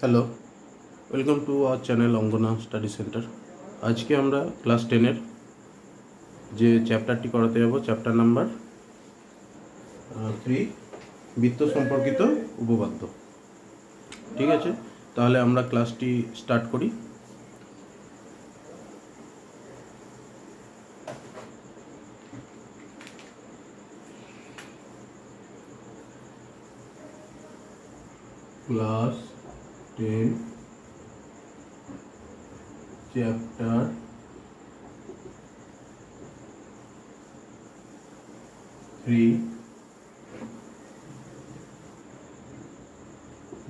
Hello, welcome to our channel Angana study centre. আজকে আমরা class 10-এর যে চ্যাপ্টারটি করাতে যাব, চ্যাপ্টার নাম্বার 3, বৃত্ত সম্পর্কিত উপপাদ্য। ঠিক আছে, তাহলে আমরা ক্লাসটি স্টার্ট করি। ক্লাস 10 চ্যাপ্টার 3,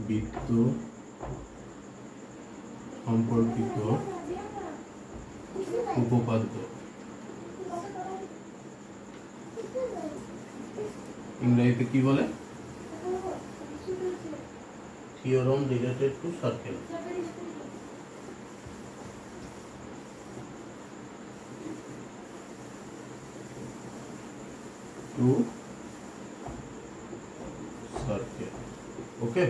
বৃত্ত সম্পর্কিত উপপাদ্য। ইংরেজিতে কি বলে? Theorem related to circle. To circle. Okay,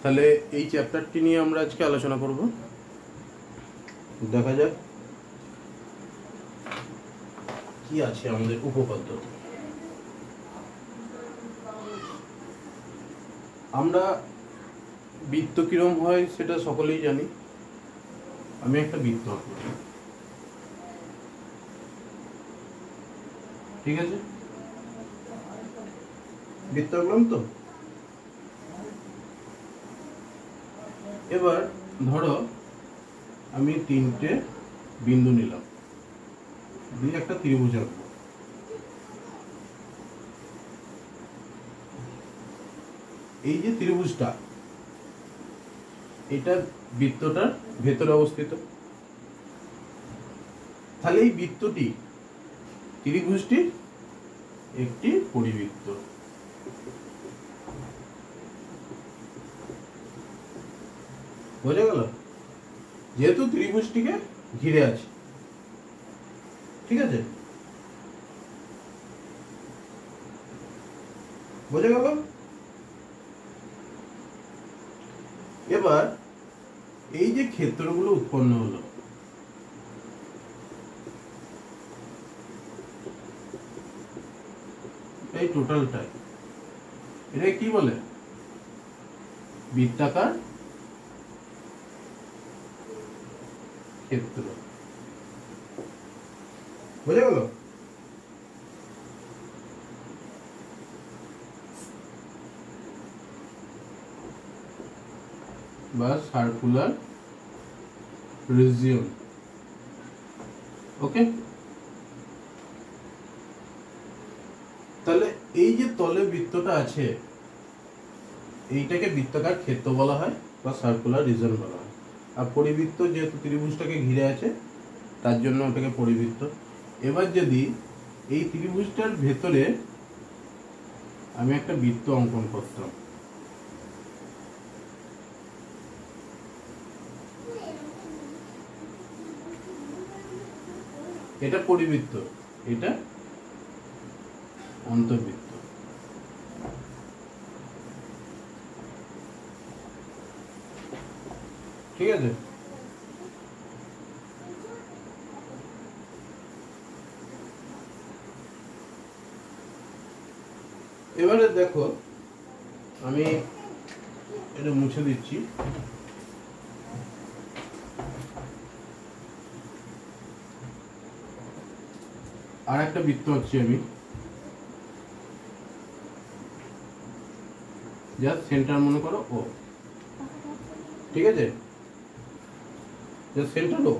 তাহলে এই চ্যাপ্টারটি নিয়ে আমরা আজকে আলোচনা করব। দেখা যাক কি আছে আমাদের উপপাদ্য। আমরা বৃত্ত কিরম হয় সেটা সকলেই জানি। আমি একটা বৃত্ত আঁকব, ঠিক আছে? বৃত্ত আঁকলাম তো। এবার ধরো আমি 3টে বিন্দু নিলাম, দিয়ে একটা ত্রিভুজ আঁকবো। এই যে ত্রিভুজটা, এটা বৃত্তটার ভেতরে অবস্থিত। তাহলে এই বৃত্তটি ত্রিভুজটির একটি পরিবৃত্ত। বোঝা গেল? যেহেতু ত্রিভুজটিকে ঘিরে আছে, ঠিক আছে? বোঝা গেল? এবার এই যে ক্ষেত্রগুলো উৎপন্ন হলো, এই টোটালটাই, এটা কি বলে? বৃত্তাকার ক্ষেত্র। বোঝা গেল? বা সার্কুলার রিজিয়ন। ওকে, তাহলে এই যে তলে বৃত্তটা আছে, এইটাকে বৃত্তাকার ক্ষেত্র বলা হয় বা সার্কুলার রিজিয়ন বলা হয়। আর পরিবৃত্ত যেহেতু ত্রিভুজটাকে ঘিরে আছে, তার জন্য ওটাকে পরিবৃত্ত। এবার যদি এই ত্রিভুজটার ভেতরে আমি একটা বৃত্ত অঙ্কন করতাম, এটা পরিবৃত্ত, এটা অন্তর্বৃত্ত। ঠিক আছে? এবারে দেখো, আমি এটা মুছে দিচ্ছি। আর একটা বৃত্ত আঁকছি আমি, যার সেন্টার মনে করো ও। ঠিক আছে, যার সেন্টার ও।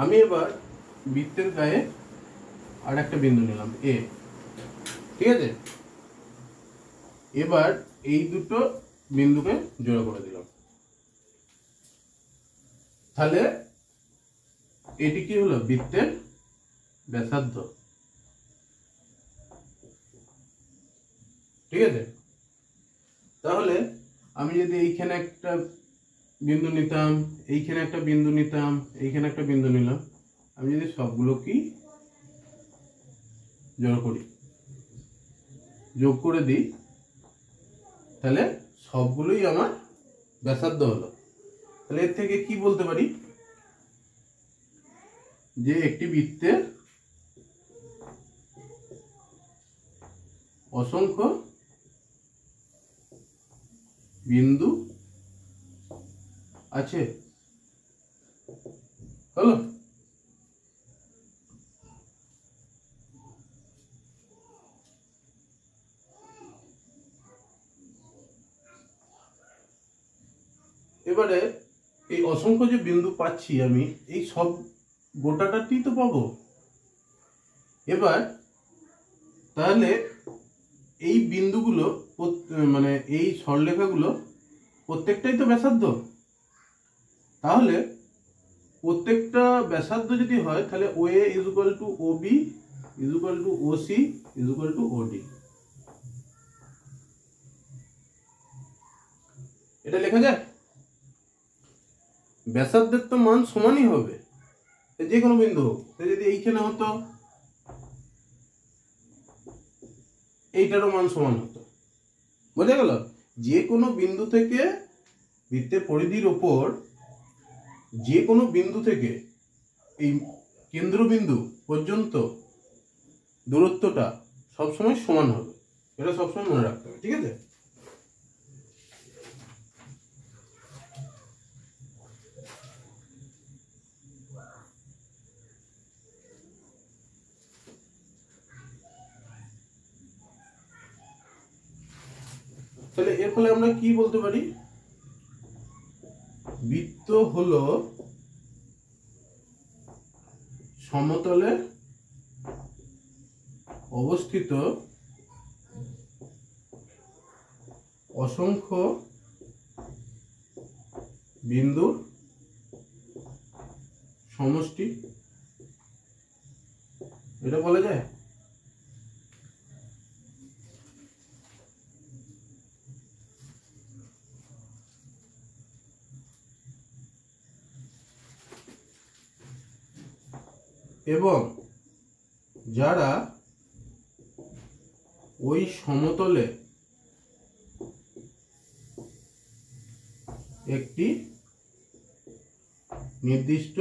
আমি এবার বৃত্তের গায়ে আর একটা বিন্দু নিলাম এ। ঠিক আছে, এবার এই দুটো বিন্দুকে জোড়া করে দিলাম। তাহলে এটি কি হলো? বৃত্তের ব্যাসার্ধ। ঠিক আছে, তাহলে আমি যদি এইখানে একটা বিন্দু নিতাম, এইখানে একটা বিন্দু নিতাম, এইখানে একটা বিন্দু নিলাম, আমি যদি সবগুলো কি জোড়া করি, যোগ করে দিই, তাহলে সবগুলোই আমার ব্যাসার্ধ হলো। তাহলে এর থেকে কি বলতে পারি যে একটি বৃত্তের অসংখ্য বিন্দু আছে। হলো? এবারে এই অসংখ্য যে বিন্দু পাচ্ছি আমি, এই সব গোটাটাই তো পাবো। এবার তাহলে এই বিন্দুগুলো মানে এই সরলরেখাগুলো প্রত্যেকটাই তো ব্যাসার্ধ। তাহলে প্রত্যেকটা ব্যাসার্ধ যদি হয় তাহলে OA is equal two OB is equal two OC is equal two OD। এটা লেখা যায়। ব্যাসার্ধের তো মান সমানই হবে যে কোনো বিন্দু হোক। যদি এইখানে হতো এইটারও মান সমান হতো। বোঝা গেল? যে কোনো বিন্দু থেকে বৃত্তের পরিধির ওপর যে কোনো বিন্দু থেকে এই কেন্দ্রবিন্দু পর্যন্ত দূরত্বটা সবসময় সমান হবে। এটা সবসময় মনে রাখতে হবে। ঠিক আছে? তাহলে এর ফলে আমরা কি বলতে পারি? বৃত্ত হলো সমতলে অবস্থিত অসংখ্য বিন্দুর সমষ্টি। এটা বলা যায়। এবং যারা ওই সমতলে একটি নির্দিষ্ট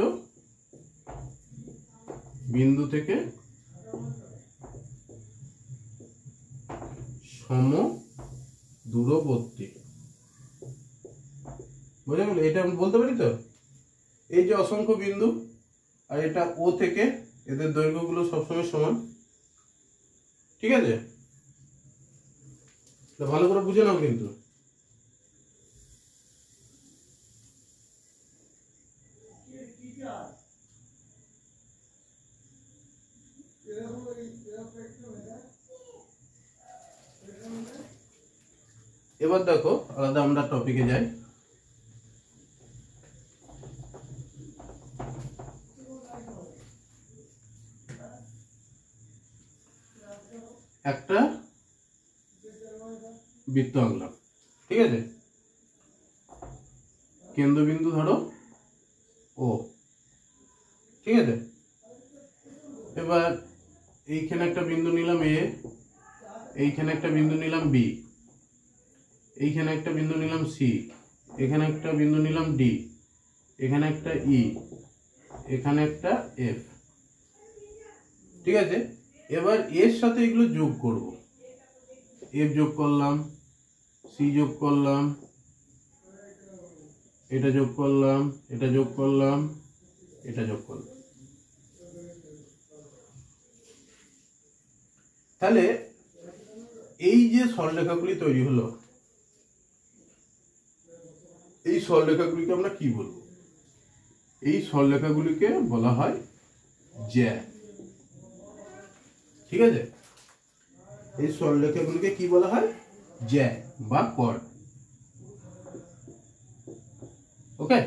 বিন্দু থেকে সমদূরবর্তী। বোঝা গেল? এটা আমি বলতে পারি তো, এই যে অসংখ্য বিন্দু আর এটা ও থেকে এদের দৈর্ঘ্যগুলো সবসময় সমান। ঠিক আছে? ভালো করে বুঝে নাও কিন্তু। এবার দেখো আলাদা আমরা টপিকে যাই। একটা বৃত্ত আঁকলাম। ঠিক আছে? কেন্দ্রবিন্দু ধরো ও। ঠিক আছে? এবার এইখানে একটা বিন্দু নিলাম A, এইখানে একটা বিন্দু নিলাম B, এইখানে একটা বিন্দু নিলাম C, এখানে একটা বিন্দু নিলাম D, এখানে একটা E, এখানে একটা F। ঠিক আছে? এবার এর সাথে এগুলো যোগ করব। F যোগ করলাম, C যোগ করলাম, এটা যোগ করলাম, এটা যোগ করলাম, এটা যোগ করলাম। তাহলে এই যে সরলরেখাগুলি তৈরি হলো, এই সরলরেখাগুলিকে আমরা কি বলবো? এই সরলরেখাগুলিকে বলা হয় জ্যা। ঠিক আছে? এই সরলরেখাগুলিকে কি বলা হয়? জ্যা বা কর্ড। ওকে?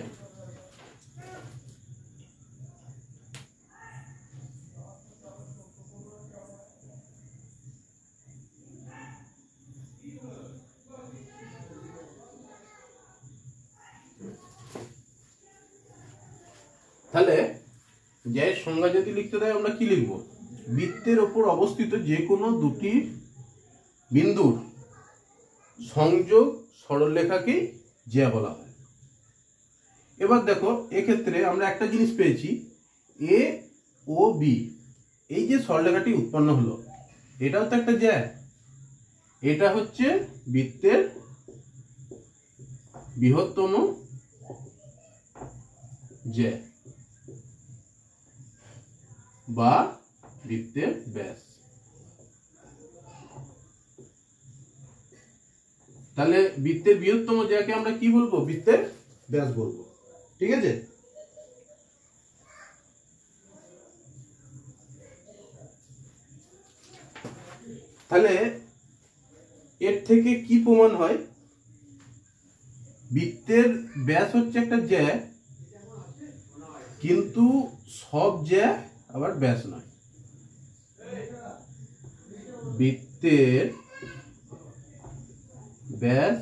তাহলে জ্যায়ের সংজ্ঞা যদি লিখতে দেয় আমরা কি লিখব? বৃত্তের ওপর অবস্থিত যে কোনো দুটি বিন্দুর সংযোগ সরলরেখাকেই জ্যা বলা হয়। এবার দেখো এক্ষেত্রে আমরা একটা জিনিস পেয়েছি, এ ও বি, এই যে সরলরেখাটি উৎপন্ন হলো এটাও তো একটা জ্যা, এটা হচ্ছে বৃত্তের বৃহত্তম জ্যা বা বৃত্তের ব্যাস। তাহলে বৃত্তের বৃহত্তম জ্যাকে আমরা কি বলবো? বৃত্তের ব্যাস বলবো। ঠিক আছে, তাহলে এর থেকে কি প্রমাণ হয়? বৃত্তের ব্যাস হচ্ছে একটা জ্যা, কিন্তু সব জ্যা আবার ব্যাস নয়। বৃত্তের ব্যাস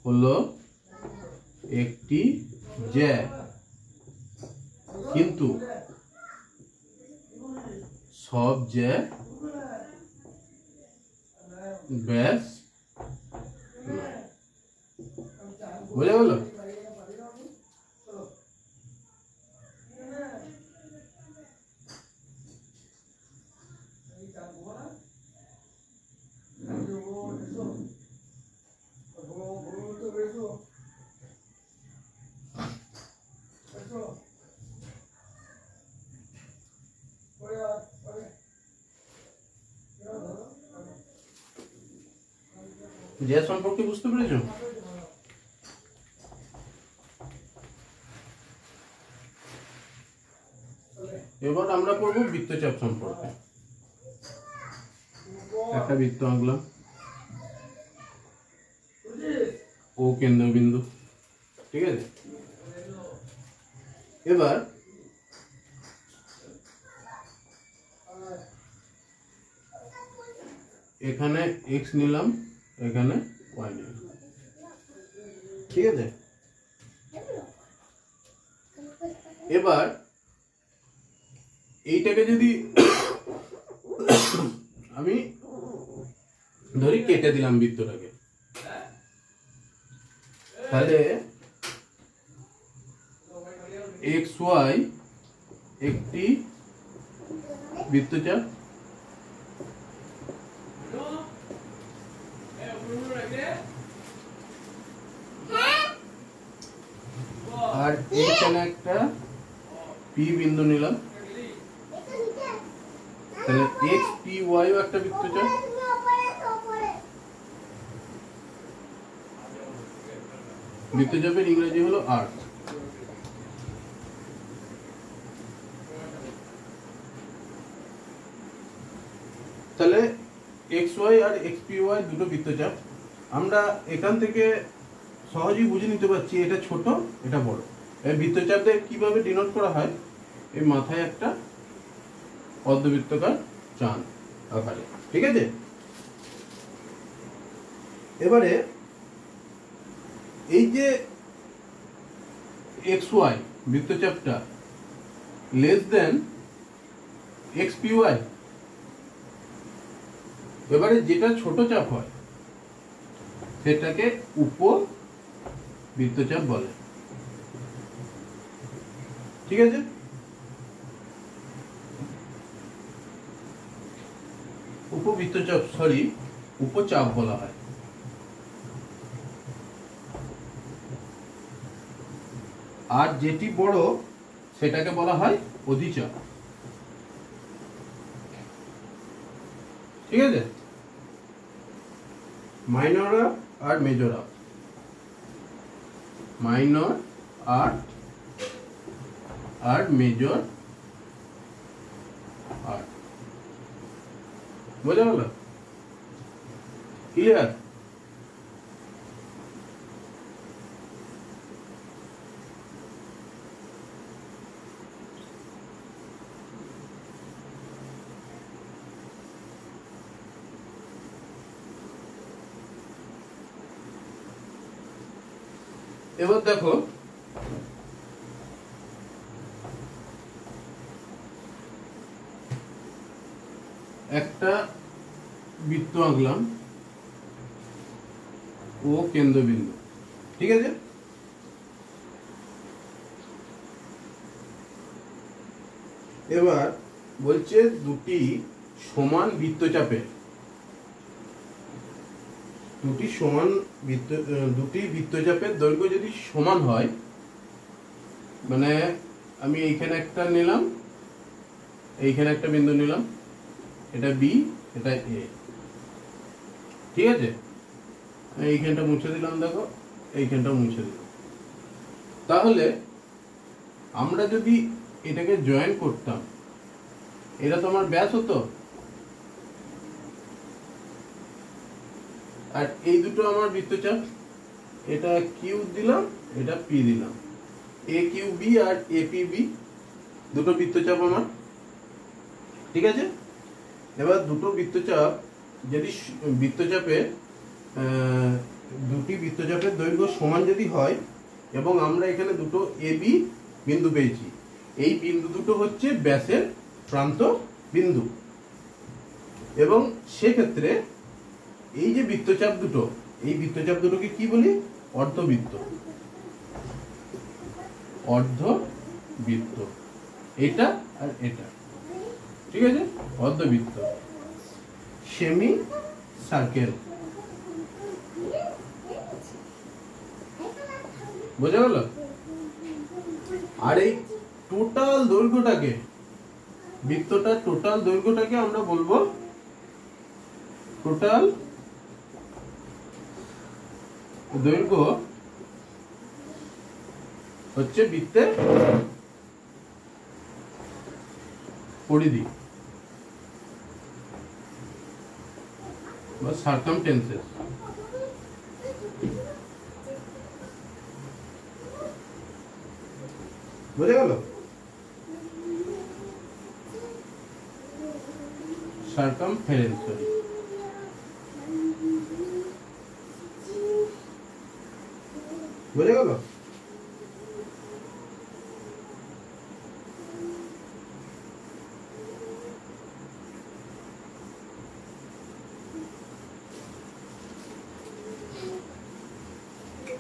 হলো একটি জ্যা, কিন্তু সব জ্যা ব্যাস নয়। বোঝা গেল? জ্যা সম্পর্কে বুঝতে পেরেছো? এবার আমরা পড়বো বৃত্তচাপ সম্পর্কে। একটা বৃত্ত আঁকলাম, ও কেন্দ্রবিন্দু। ঠিক আছে, এবার এখানে এক্স নিলাম, এখানে ওয়াই নিলাম। ঠিক আছে, এবার এইটাকে যদি আমি ধরি কেটে দিলাম বৃত্তটাকে, তাহলে এক্স ওয়াই একটি বৃত্তচাপ, আর এখানে একটা পি বিন্দু নিলাম, তাহলে এক্স পি ওয়াই একটা বৃত্তচাপ। বৃত্তচাপের ইংরেজি হলো আর্ক। তাহলে এক্স ওয়াই আর এক্স পি ওয়াই দুটো বৃত্তচাপ। আমরা এখান থেকে সহজেই বুঝে নিতে পারছি এটা ছোট এটা বড়। এই বৃত্তচাপদের কিভাবে ডিনোট করা হয়? এই মাথায় একটা অর্ধবৃত্তাকার চাঁদ আকারে। ঠিক আছে, এবারে এই যে এক্স ওয়াই বৃত্তচাপটা less than X P Y, এবারে যেটা ছোট চাপ হয় সেটাকে উপ বৃত্তচাপ বলে। ঠিক আছে, উপবৃত্তচাপ উপচাপ বলা হয়। আর যেটি বড় সেটাকে বলা হয় অধিচাপ। ঠিক আছে, মাইনর আর মেজর আপ, মাইনর আর মেজর আর। বোঝা গেল? ক্লিয়ার? এবার দেখো একটা বৃত্ত আঁকলাম, ও কেন্দ্রবিন্দু। ঠিক আছে, এবার বলছে দুটি সমান বৃত্তচাপের দুটি বৃত্তচাপের দৈর্ঘ্য যদি সমান হয়, মানে আমি এইখানে একটা নিলাম, এইখানে একটা বিন্দু নিলাম, এটা বি, এটা এ, ঠিক আছে। এইখানটা মুছে দিলাম, দেখো এইখানটা মুছে দিলাম। তাহলে আমরা যদি এটাকে জয়েন করতাম, এটা তো আমার ব্যাস হতো, আর এই দুটো আমার বৃত্তচাপ, এটা কিউ দিলাম, এটা পি দিলাম, এ কিউ বি আর এ পি বি দুটো বৃত্তচাপ আমার, ঠিক আছে। এবার দুটো বৃত্তচাপ যদি দুটি বৃত্তচাপের দৈর্ঘ্য সমান যদি হয়, এবং আমরা এখানে দুটো এ বি বিন্দু পেয়েছি, এই বিন্দু দুটো হচ্ছে ব্যাসের প্রান্ত বিন্দু, এবং সেক্ষেত্রে এই যে বৃত্তচাপ দুটো, এই বৃত্তচাপ দুটোকে কি বলি? অর্ধবৃত্ত। এটা আর এটা, ঠিক আছে, অর্ধবৃত্ত, সেমি সার্কেল। বোঝা গেল? আর এই টোটাল দৈর্ঘ্যটাকে, বৃত্তটার টোটাল দৈর্ঘ্যটাকে আমরা বলবো টোটাল দৈর্ঘ্য হচ্ছে বৃত্তের পরিধি বা সার্কামটেন্সেস। বোঝা গেল? সার্কামফারেন্স, বোঝা গেল?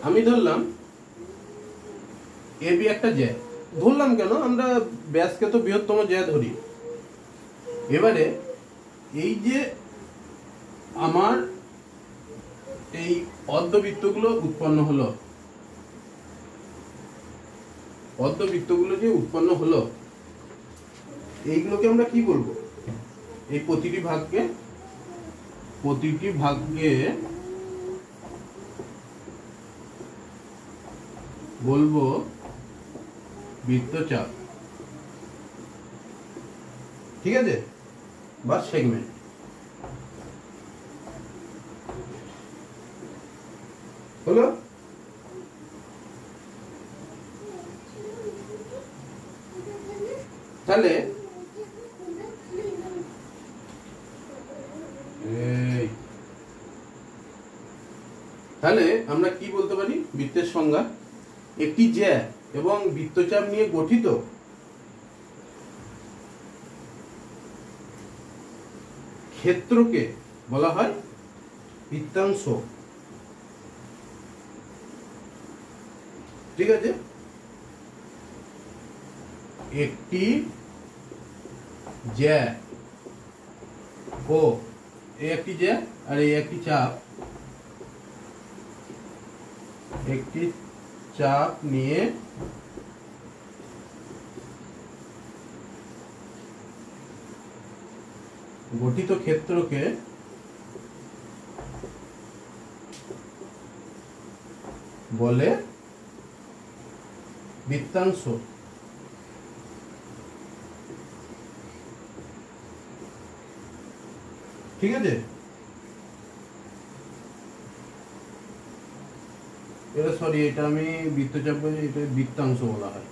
আমি ধরলাম এ বি একটা জ্যা, ধরলাম কেন, আমরা ব্যাসকে তো বৃহত্তম জ্যা ধরি। এবারে এই যে আমার এই অর্ধবৃত্তগুলো উৎপন্ন হলো, অর্ধবৃত্তগুলো যে উৎপন্ন হলো, এইগুলোকে আমরা কি বলবো? এই প্রতিটি ভাগকে বলবো বৃত্তচাপ, ঠিক আছে, বা সেগমেন্ট। হলো? তাহলে আমরা কি বলতে পারি? বৃত্তের সংজ্ঞা: একটি জ্যা এবং বৃত্তচাপ নিয়ে গঠিত ক্ষেত্রকে বলা হয় বৃত্তাংশ, ঠিক আছে। একটি জ্যা ও এই একটি জ্যা আর এই একটি চাপ, একটি চাপ নিয়ে গঠিত ক্ষেত্রকে বলে বৃত্তাংশ, ঠিক আছে। এটা সরি, এটা আমি বৃত্তচাপ বলি, এটা বৃত্তাংশ বলা হয়,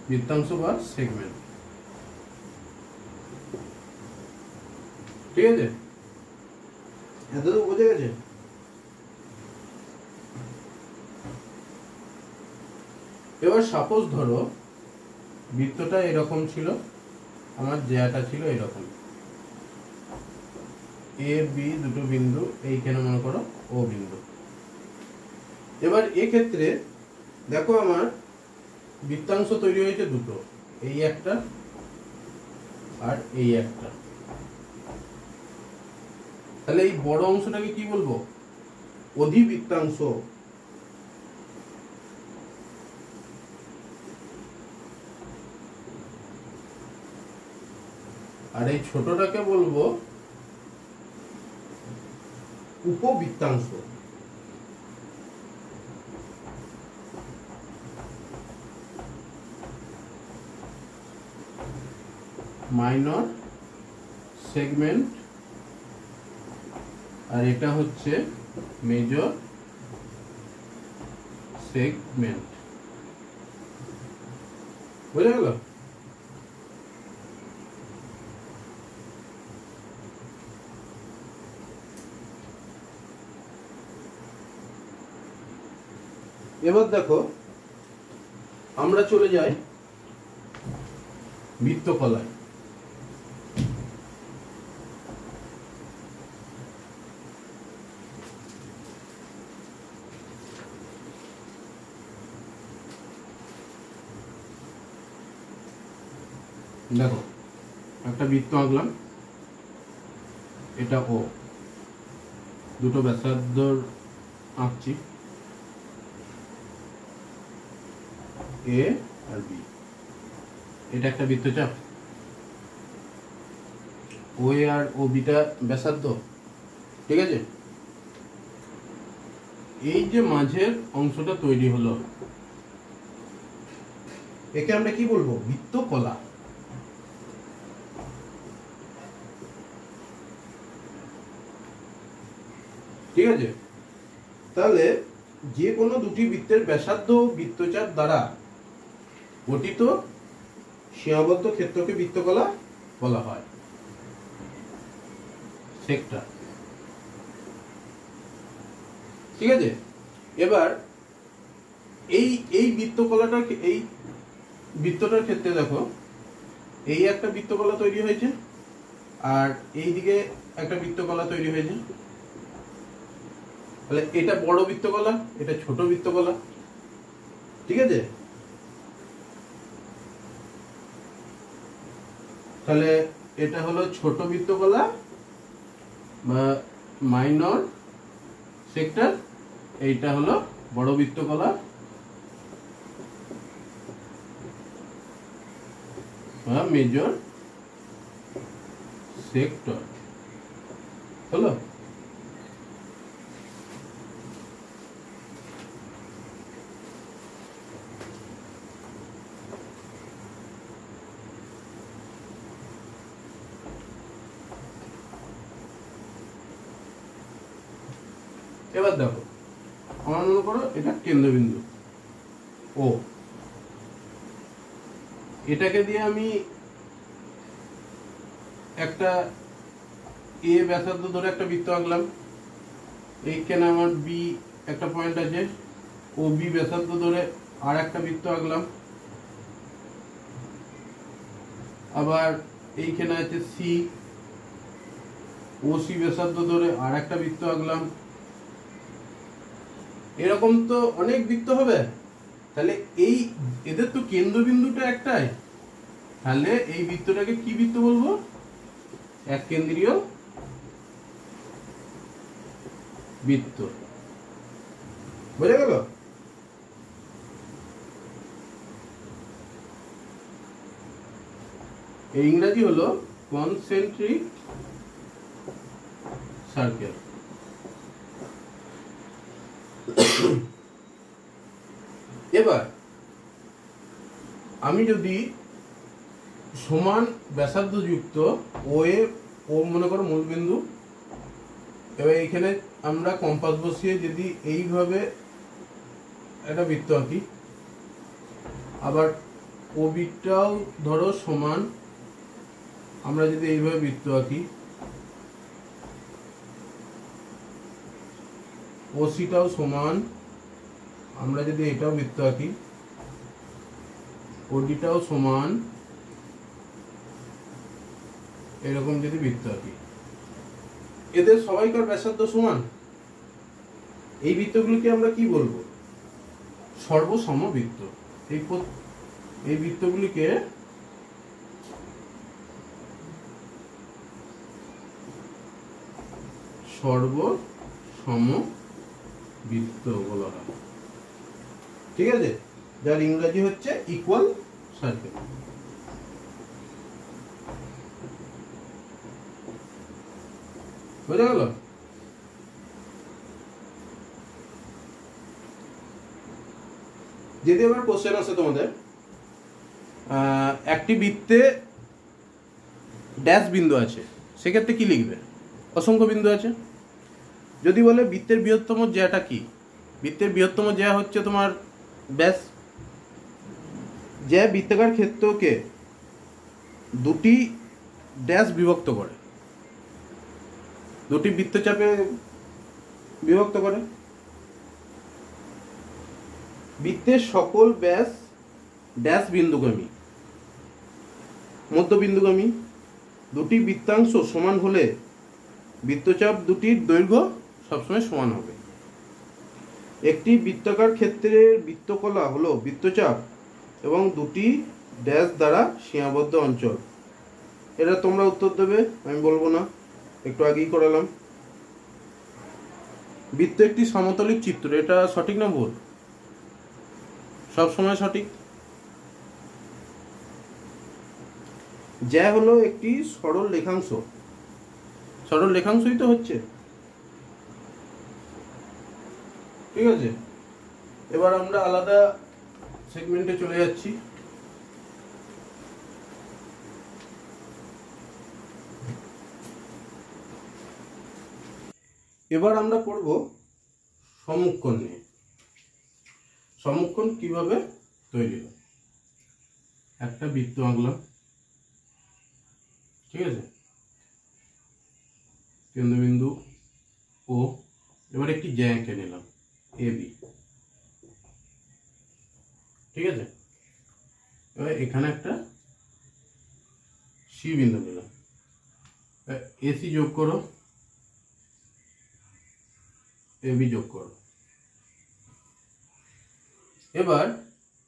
বৃত্তাংশ বা সেগমেন্ট, ঠিক আছে। এত তো বোঝা গেছে? এবার সাপোজ ধরো বৃত্তটা এরকম ছিল, আমার জ্যাটা ছিল এরকম, এ বি দুটো বিন্দু, এইখানে মনে করো ও বিন্দু। এবার এক্ষেত্রে দেখো আমার বৃত্তাংশ তৈরি হয়েছে দুটো, এই একটা আর এই একটা। তাহলে এই বড় অংশটাকে কি বলবো? অধিবৃত্তাংশ। আর এই ছোটটাকে বলবো উপবৃত্তাংশ। মাইনর সেগমেন্ট, আর এটা হচ্ছে মেজর সেগমেন্ট। বোঝা গেল? এবার দেখো আমরা চলে যাই বৃত্তকলায়। দেখো একটা বৃত্ত আঁকলাম, এটা ও, দুটো ব্যাসার্ধ আঁকছি, এ আর বি। এটা একটা বৃত্তচাপ, ও এ আর ও বিটা ব্যাসার্ধ, ঠিক আছে। এই যে মাঝের অংশটা তৈরি হলো, একে আমরা কি বলবো? বৃত্তকলা। ঠিক আছে। তাহলে যে কোনো দুটি বৃত্তের ব্যাসার্ধ বৃত্তচাপ দ্বারা গঠিত সীমাবদ্ধ ক্ষেত্রকে বৃত্তকলা বলা হয়, সেক্টর। ঠিক আছে। এবার এই এই বৃত্তকলাটা, এই বৃত্তটার ক্ষেত্রে দেখো এই একটা বৃত্তকলা তৈরি হয়েছে আর এই দিকে একটা বৃত্তকলা তৈরি হয়েছে। তাহলে এটা বড় বৃত্তকলা, এটা ছোট বৃত্তকলা। ঠিক আছে। তাহলে এটা হলো ছোট বৃত্তকলা বা মাইনর সেক্টর, এইটা হলো বড় বৃত্তকলা বা মেজর সেক্টর। হলো? এবার দেখো, আমার মনে করো এটা কেন্দ্রবিন্দু ও, এটাকে দিয়ে আমি একটা এ ব্যাসার্ধ ধরে একটা বৃত্ত আঁকলাম। এইখানে আমার বি একটা পয়েন্ট আছে, ও বি ব্যাসার্ধ ধরে আর একটা বৃত্ত আঁকলাম। আবার এইখানে আছে সি, ও সি ব্যাসার্ধ ধরে আর একটা বৃত্ত আঁকলাম। এরকম তো অনেক বৃত্ত হবে। তাহলে এই এদের তো কেন্দ্রবিন্দুটা একটাই, তাহলে এই বৃত্তটাকে কি বৃত্ত বলবো? এক কেন্দ্রীয় বৃত্ত। বোঝা গেল? এই ইংরেজি হলো কনসেন্ট্রিক সার্কেল। এবার আমি যদি সমান ব্যাসার্ধ যুক্ত ও মনে করো মূলবিন্দু, এবার এখানে আমরা কম্পাস বসিয়ে যদি এইভাবে একটা বৃত্ত আঁকি, আবার ও বিটাও ধরো সমান, আমরা যদি এইভাবে বৃত্ত আঁকি, ও সিটাও সমান, আমরা যদি এটাও বৃত্ত আঁকি, ওডিটাও সমান, এরকম যদি বৃত্ত আঁকি, এদের সবাইকার ব্যাসার্ধ সমান। এই বৃত্তগুলোকে আমরা কি বলবো? সর্বসমবৃত্ত। এই বৃত্তগুলিকে সর্বসম বৃত্ত বলা হয়, ঠিক আছে, যার ইংরেজি হচ্ছে ইকুয়াল সার্কেল। বোঝা গেল? যদি এবার কোশ্চেন আছে তোমাদের, একটি বৃত্তে ড্যাশ বিন্দু আছে, সেক্ষেত্রে কি লিখবে? অসংখ্য বিন্দু আছে। যদি বলে বৃত্তের বৃহত্তম জ্যাটা কি, বৃত্তের বৃহত্তম জ্যা হচ্ছে তোমার ব্যাস। জ্যা বৃত্তাকার ক্ষেত্রকে দুটি ড্যাশ বিভক্ত করে, দুটি বৃত্তচাপে বিভক্ত করে। বৃত্তের সকল ব্যাস ড্যাশ বিন্দুগামী, মধ্যবিন্দুগামী। দুটি বৃত্তাংশ সমান হলে বৃত্তচাপ দুটির দৈর্ঘ্য সবসময় সমান হবে। একটি বৃত্তাকার ক্ষেত্রের বৃত্তকলা হলো বৃত্তচাপ এবং দুটি ড্যাশ দ্বারা সীমাবদ্ধ অঞ্চল। এটা তোমরা উত্তর দেবে, আমি বলবো না, একটু আগেই করালাম। বৃত্ত একটি সমতলিক চিত্র, এটা সঠিক না ভুল? সব সময় সঠিক। জ্যা হলো একটি সরল রেখাংশ, সরল রেখাংশই তো হচ্ছে, ঠিক আছে। এবার আমরা আলাদা সেগমেন্টে চলে যাচ্ছি। এবার আমরা করব সমুক্ষণ নিয়ে। সমুক্ষণ কিভাবে তৈরি হয়? একটা বৃত্ত আঁকলাম, ঠিক আছে, কেন্দ্রবিন্দু ও। এবার একটি জ্যা এঁকে নিলাম এবি, ঠিক আছে। এবার এখানে একটা সি বিন্দু নিলাম, এসি যোগ করো, এবি যোগ করো। এবার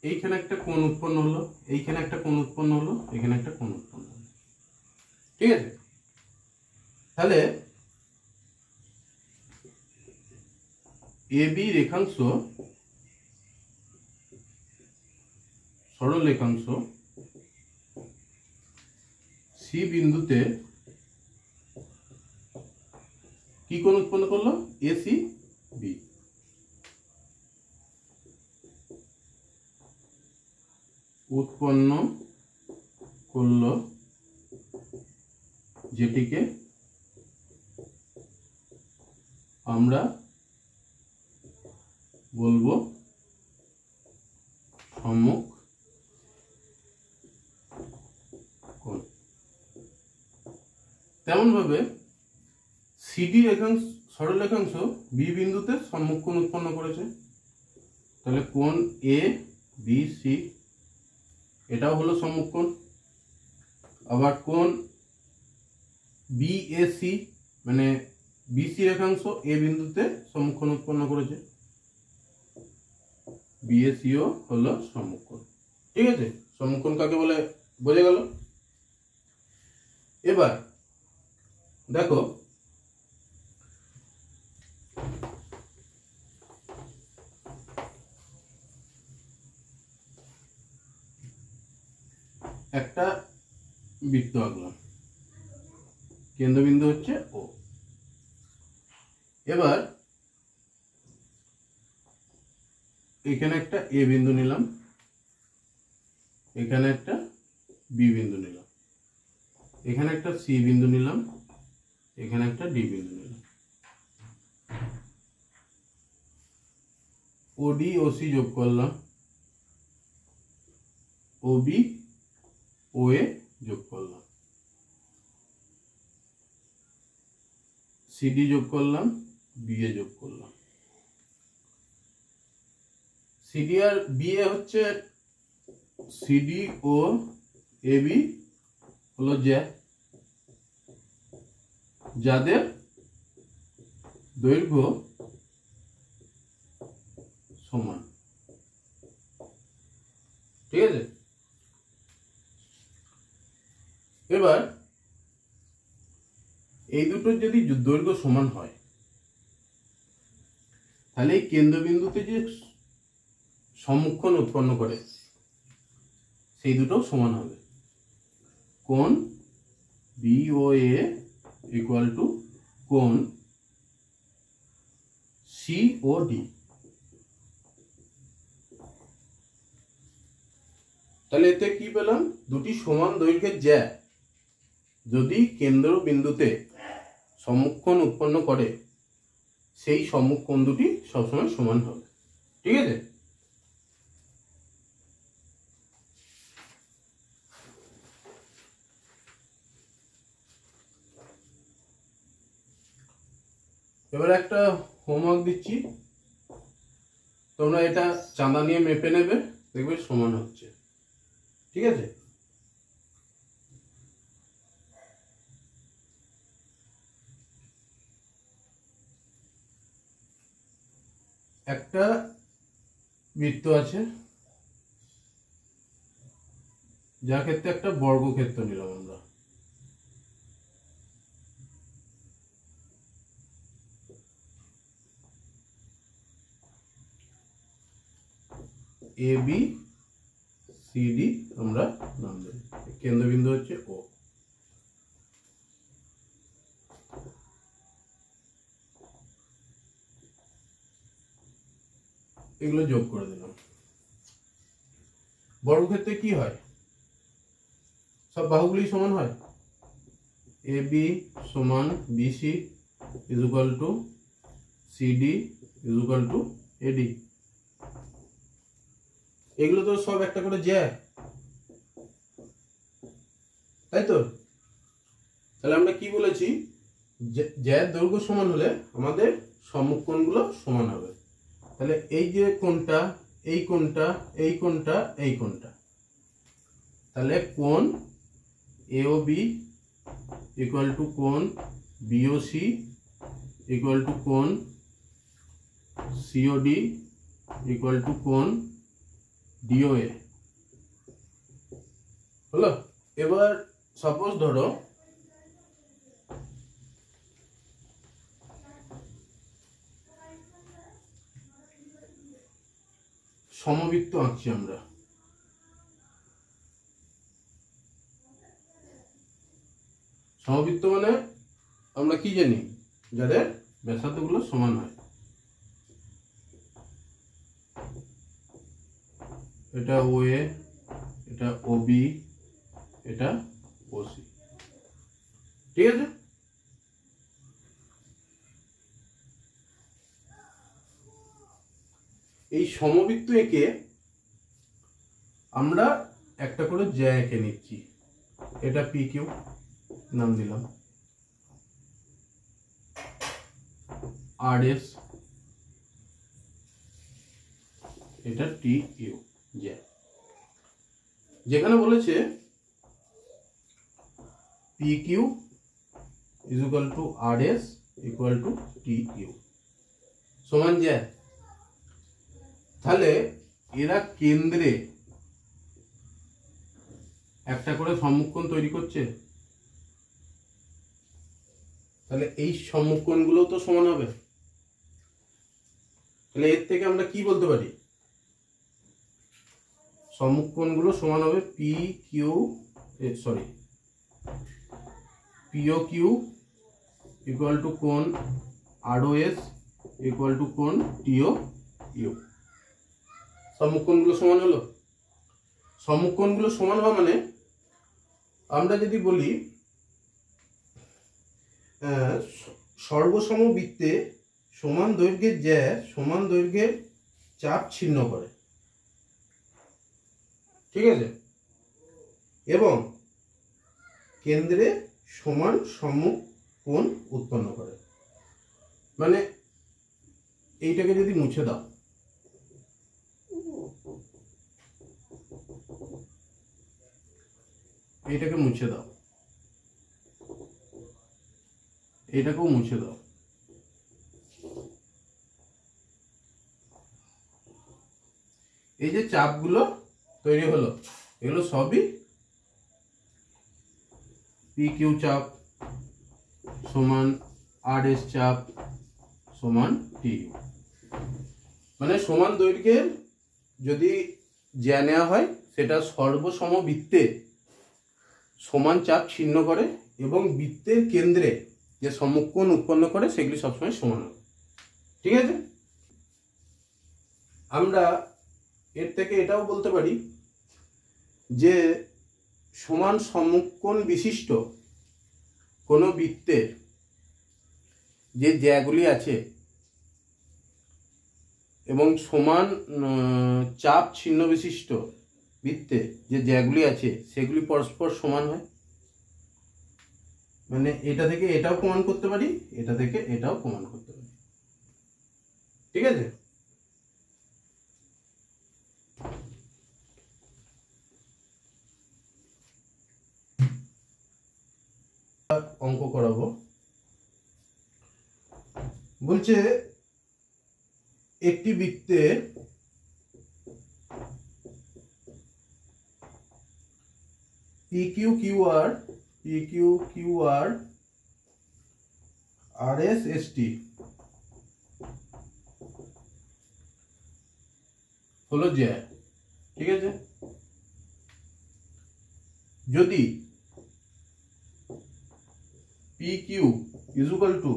এইখানে একটা কোণ উৎপন্ন হলো, এইখানে একটা কোণ উৎপন্ন হলো, এখানে একটা কোণ উৎপন্ন হলো, ঠিক আছে। তাহলে এবি রেখাংশ, সরল রেখাংশ, সি বিন্দুতে কি কোণ উৎপন্ন করলো? AC B. উৎপন্ন করলো, যেটিকে আমরা বলবো সম্মুখ কোণ। তেমন ভাবে সিডি রেখাংশ, সরল রেখাংশ বি বিন্দুতে সম্মুখ কোণ উৎপন্ন করেছে, তাহলে কোণ এ বি সি এটাও হলো সম্মুখ কোণ। আবার কোণ বিএসি মানে বিসি রেখাংশ এ বিন্দুতে সম্মুখ কোণ উৎপন্ন করেছে, বিএসিও হলো সম্মুখ কোণ, ঠিক আছে। সম্মুখ কোণ কাকে বলে বোঝা গেল। এবার দেখো একটা বৃত্ত আঁকলাম, কেন্দ্রবিন্দু হচ্ছে ও। এবার এখানে একটা এ বিন্দু নিলাম, এখানে একটা বি বিন্দু নিলাম, এখানে একটা সি বিন্দু নিলাম, এখানে একটা ডি বিন্দু নিলাম। ওডি ওসি যোগ করলাম, ওবি ওএ যোগ করলাম, সিডি যোগ করলাম, বিএ যোগ করলাম। সিডি আর বিএ হচ্ছে, সিডি ও এবি হলো জ্যা, যাদের দৈর্ঘ্য সমান, ঠিক আছে। এবার এই দুটোর যদি দৈর্ঘ্য সমান হয় তাহলে এই কেন্দ্রবিন্দুতে যে সমুক্ষণ উৎপন্ন করে সেই দুটো সমান হবে। কোণ BOA ইকুয়াল টু কোণ COD। তাহলে এতে কি পেলাম? দুটি সমান দৈর্ঘ্যের জ্যা যদি কেন্দ্রবিন্দুতে সমুক্ষণ উৎপন্ন করে সেই সমুক্ষণ দুটি সবসময় সমান হবে। ঠিক আছে? এবার একটা হোমওয়ার্ক দিচ্ছি, তোমরা এটা চাঁদা নিয়ে মেপে নেবে, দেখবে সমান হচ্ছে। ঠিক আছে? একটা বৃত্ত আছে যার ক্ষেত্রে একটা বর্গক্ষেত্র নিলাম আমরা। ABCD আমরা নাম দেব, কেন্দ্রবিন্দু হচ্ছে O। এগুলো যোগ করে দিলাম। বর্গক্ষেত্রে কি হয়? সব বাহুগুলি সমান হয়। AB সমান BC is equal two CD is equal two AD। এগুলো তো সব একটা করে জ্যা, তাই তো? তাহলে আমরা কি বলেছি? জ্যার দৈর্ঘ্য সমান হলে আমাদের সমুক্ষণগুলো সমান হবে। তাহলে এই যে কোণটা, এই কোণটা, এই কোণটা, এই কোণটা, তাহলে কোণ AOB ইকুয়াল টু কোণ BOC ইকুয়াল টু কোণ COD ইকুয়াল টু কোণ DOA হলো। এবার সাপোজ ধরো সমবৃত্ত আঁকছি আমরা। সমবৃত্ত মানে আমরা কি জানি? যাদের ব্যাসার্ধগুলো সমান হয়। এটা OA, এটা OB, এটা OC। ঠিক আছে? এই সমবৃত্ত এঁকে আমরা একটা করে জ্যা এঁকে নিচ্ছি। এটা PQ নাম দিলাম, RS, এটা TU জ্যা। যেখানে বলেছে PQ is equal two RS equal to TU সমান জ্যা, তাহলে এরা কেন্দ্রে একটা করে সমুক্ষণ তৈরি করছে। তাহলে এই সমুক্ষণগুলো তো সমান হবে। তাহলে এর থেকে আমরা কি বলতে পারি? সমুক্ষণগুলো সমান হবে POQ ইকুয়াল টু কোণ ROS ইকুয়াল টু কোণ TOU। সমুক্ষণগুলো সমান হলো। সমুক্ষণগুলো সমান হওয়া মানে আমরা যদি বলি সর্বসমবৃত্তে সমান দৈর্ঘ্যের জ্যা সমান দৈর্ঘ্যের চাপ ছিন্ন করে। ঠিক আছে? এবং কেন্দ্রে সমান সমকোণ উৎপন্ন করে। মানে এইটাকে যদি মুছে দাও, এইটাকে মুছে দাও, এটাকেও মুছে দাও, এই যে চাপগুলো তৈরি হলো এগুলো সবই পি কিউ চাপ সমান আর এস চাপ সমান টি ইউ। মানে সমান দৈর্ঘ্যের যদি জ্যা নেওয়া হয় সেটা সর্বসম বৃত্তে সমান চাপ ছিন্ন করে এবং বৃত্তের কেন্দ্রে যে সমকোণ উৎপন্ন করে সেগুলি সবসময় সমান হবে। ঠিক আছে, আমরা এর থেকে এটাও বলতে পারি যে সমান সমকোণ বিশিষ্ট কোনো বৃত্তের যে জ্যাগুলি আছে এবং সমান চাপ ছিন্ন বিশিষ্ট বৃত্তে যে জ্যাগুলি আছে সেগুলি পরস্পর সমান হয়। মানে এটা থেকে এটাও প্রমাণ করতে পারি, এটা থেকে এটাও প্রমাণ করতে পারি। ঠিক আছে, অঙ্ক করাবো। বলছে একটি বৃত্তে P Q Q R R S S T হলো জ্যা। ঠিক আছে, যদি P Q is equal to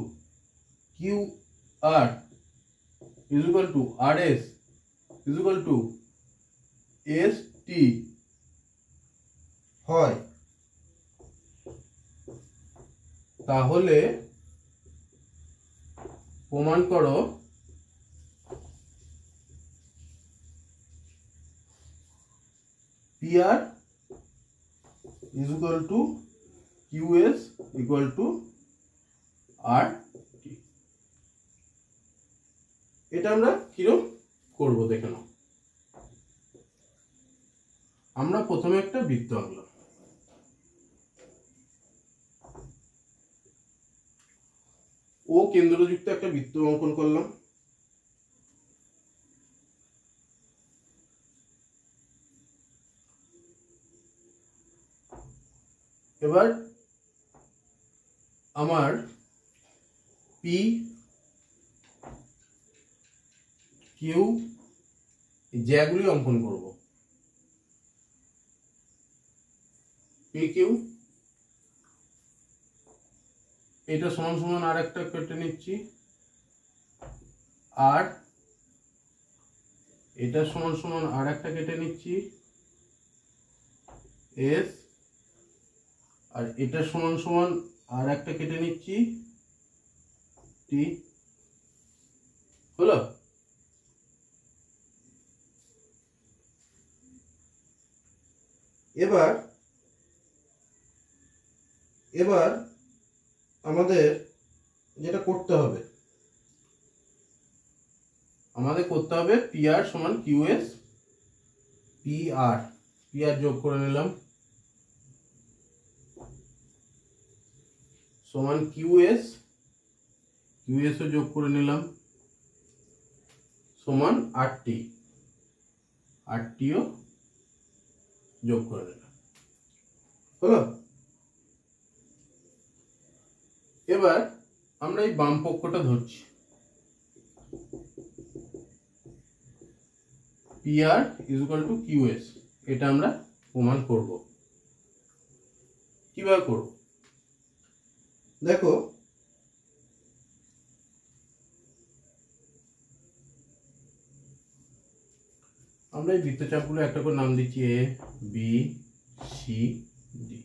Q R is equal to R S is equal to S T হয়, তাহলে প্রমাণ করো P R is equal to Q S equal to R T. এটা আমরা কিরকম করবো দেখে নাও। আমরা প্রথমে একটা বৃত্ত আঁকলাম, ও কেন্দ্রযুক্ত একটা বৃত্ত অঙ্কন করলাম। এবার আমার পি কিউ জ্যাগুলি অঙ্কন করব। পি কিউ এটা সমান সমান আর একটা কেটে নিচ্ছি, আর এটা সমান সমান আর একটা কেটে নিচ্ছি এস, আর এটা সমান সমান আর একটা কেটে নিচ্ছি টি। হলো? এবার আমাদের যেটা করতে হবে, পি আর সমান কিউ এস, পি আর যোগ করে নিলাম সমান কিউ এস ও যোগ করে নিলাম সমান আর টিও যোগ করে নিলাম। হলো? এবার আমরা এই বাম পক্ষটা ধরছি, P R is equal to Q S. এটা আমরা প্রমাণ করব। কিভাবে করব দেখো, আমরা এই বৃত্তচাপগুলো একটা করে নাম দিচ্ছি এ বি সি ডি।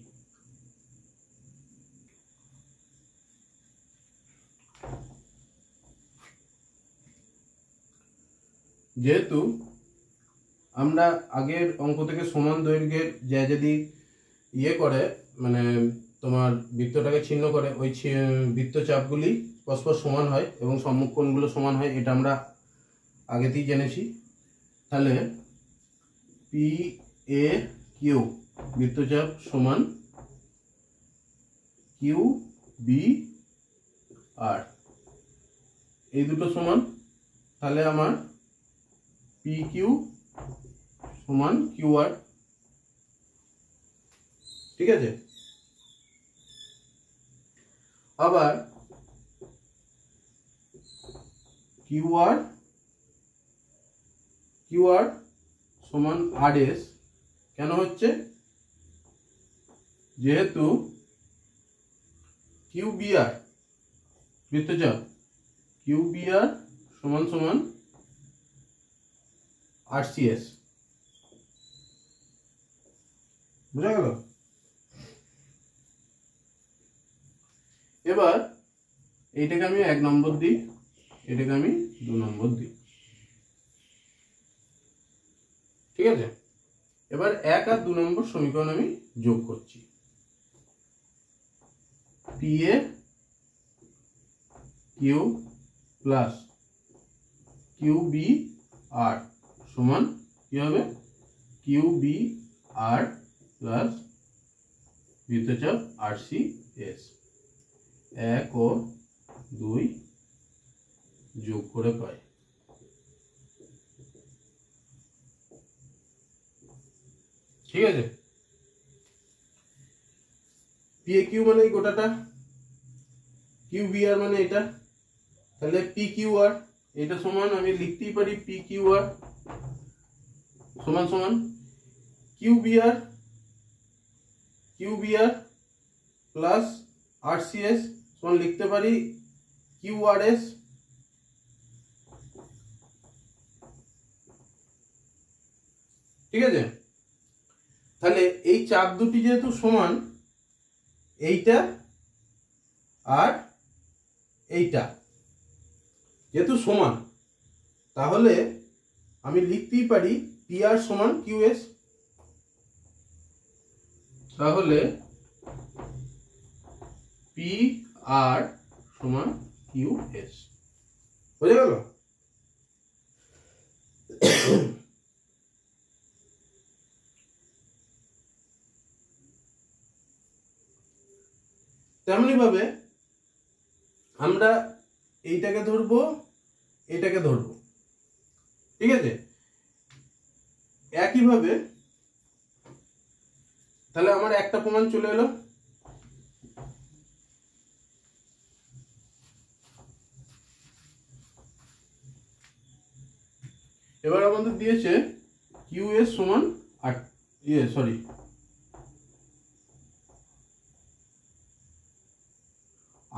যেহেতু আমরা আগের অঙ্ক থেকে সমান দৈর্ঘ্যের যা যদি ইয়ে করে মানে তোমার বৃত্তটাকে ছিন্ন করে, ওই বৃত্তচাপগুলি পরস্পর সমান হয় এবং সম্মুখকোণগুলো সমান হয়, এটা আমরা আগেতেই জেনেছি। তাহলে পি এ কিউ বৃত্তচাপ সমান কিউ বি আর, এই দুটো সমান। তাহলে আমার পি কিউ সমান কিউ আর। ঠিক আছে, আবার কিউআর সমান আরএস কেন হচ্ছে? যেহেতু কিউবিআর বৃত্তচাপ কিউবিআর সমান সমান আরসিএস। বুঝা গেল? এবার এইটাকে আমি 1 নম্বর দিই, এটাকে আমি 2 নম্বর দিই। ঠিক আছে, এবার 1 আর 2 নম্বর সমীকরণ আমি যোগ করছি। P A Q plus Q B R সমান কি হবে? কিউ বি আর প্লাস বৃত্তচাপ আর সি এস। 1 ও 2 যোগ করে পাই। ঠিক আছে, পি এ কিউ মানে এই গোটাটা, কিউ বি আর মানে এটা, তাহলে পি কিউ আর এটা সমান আমি লিখতেই পারি পি কিউ আর সমান সমান কিউ বি আর প্লাস আর সি এস সমান লিখতে পারি কিউ আর এস। ঠিক আছে, তাহলে এই চাপ দুটি যেহেতু সমান, এইটা আর এইটা যেহেতু সমান, তাহলে আমি লিখতেই পারি পি আর সমান কিউ এস। তাহলে পি আর সমান কিউ এস। বুঝে গেল? তেমনি ভাবে আমরা এইটাকে ধরবো, এটাকে ধরবো। ঠিক আছে, একইভাবে তাহলে আমার একটা প্রমাণ চলে এলো। এবার আমাদের দিয়েছে কিউ এস সমান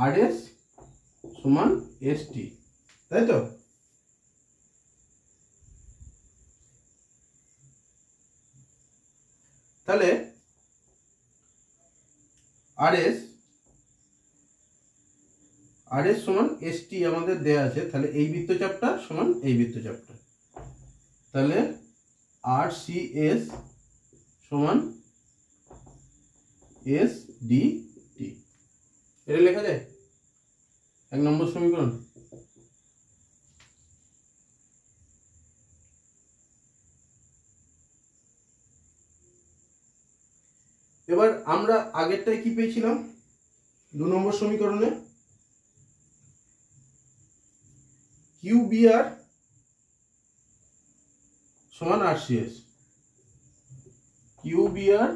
আর এস সমান এস টি, তাই তো? তাহলে আর এস সমান এস টি আমাদের দেয়া আছে, তাহলে এই বৃত্তচাপটা সমান এই বৃত্তচাপটা, তাহলে আর সি এস সমান এস ডি টি। এটা লেখা যায় 1 নম্বর সমীকরণ। এবার আমরা আগেরটায় কি পেয়েছিলাম? 2 নম্বর সমীকরণে কিউ বি আর সমান আর C S, Q B R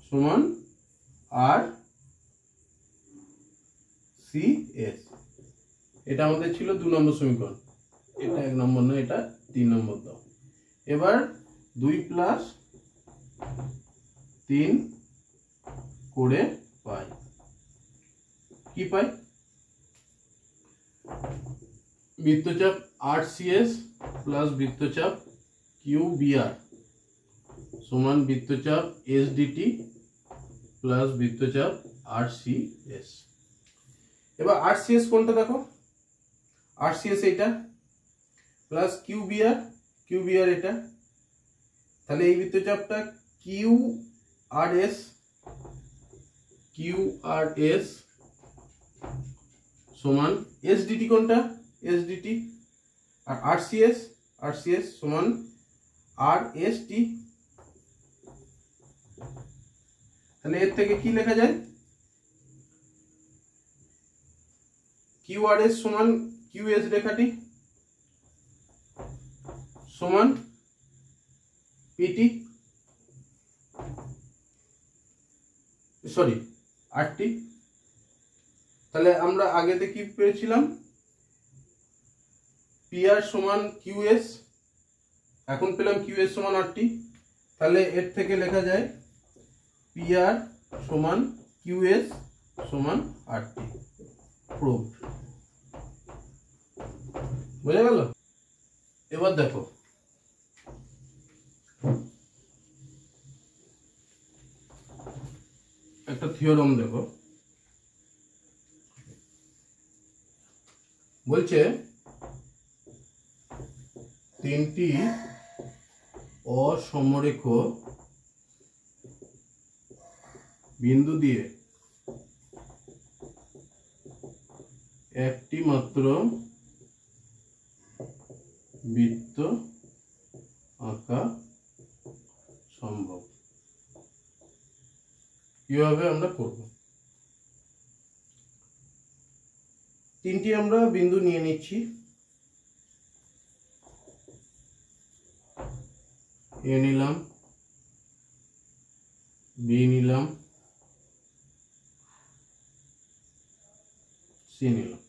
সমান আর সি এস। এটা আমাদের ছিল 2 নম্বর সমীকরণ, এটা 1 নম্বর নয়, এটা 3 নম্বর দাও। এবার 2 প্লাস 3 করে পাই কি পাই? বৃত্তচাপ আর সি এস প্লাস বৃত্তচাপ কিউ বি আর সমান বৃত্তচাপ এস ডিটি প্লাস বৃত্তচাপ আর সি এস। এবার আর সি এস কোনটা দেখো? আর সি এস এইটা প্লাস কিউ বি আর এটা, তাহলে এই বৃত্তচাপটা কিউ আর এস সমান এস ডিটি কোনটা? S D T. আর আর সি এস সমান আর এস টি। তাহলে এর থেকে কি লেখা যায়? কিউ আর এস সমান কিউ এস রেখাটি সমান পিটি, সরি আর টি। তাহলে আমরা আগেতে কি পেয়েছিলাম, PR সমান QS, এখন পেলাম QS সমান RT। তাহলে এর থেকে লেখা যায় PR সমান QS সমান RT, প্রুফ। বোঝা গেল? এবার দেখো একটা থিওরাম, দেখো বলছে তিনটি অসমরেখ বিন্দু দিয়ে একটি মাত্র বৃত্ত আঁকা সম্ভব। কিভাবে আমরা করব? তিনটি আমরা বিন্দু নিয়ে নিচ্ছি, A নিলাম, B নিলাম, C নিলাম।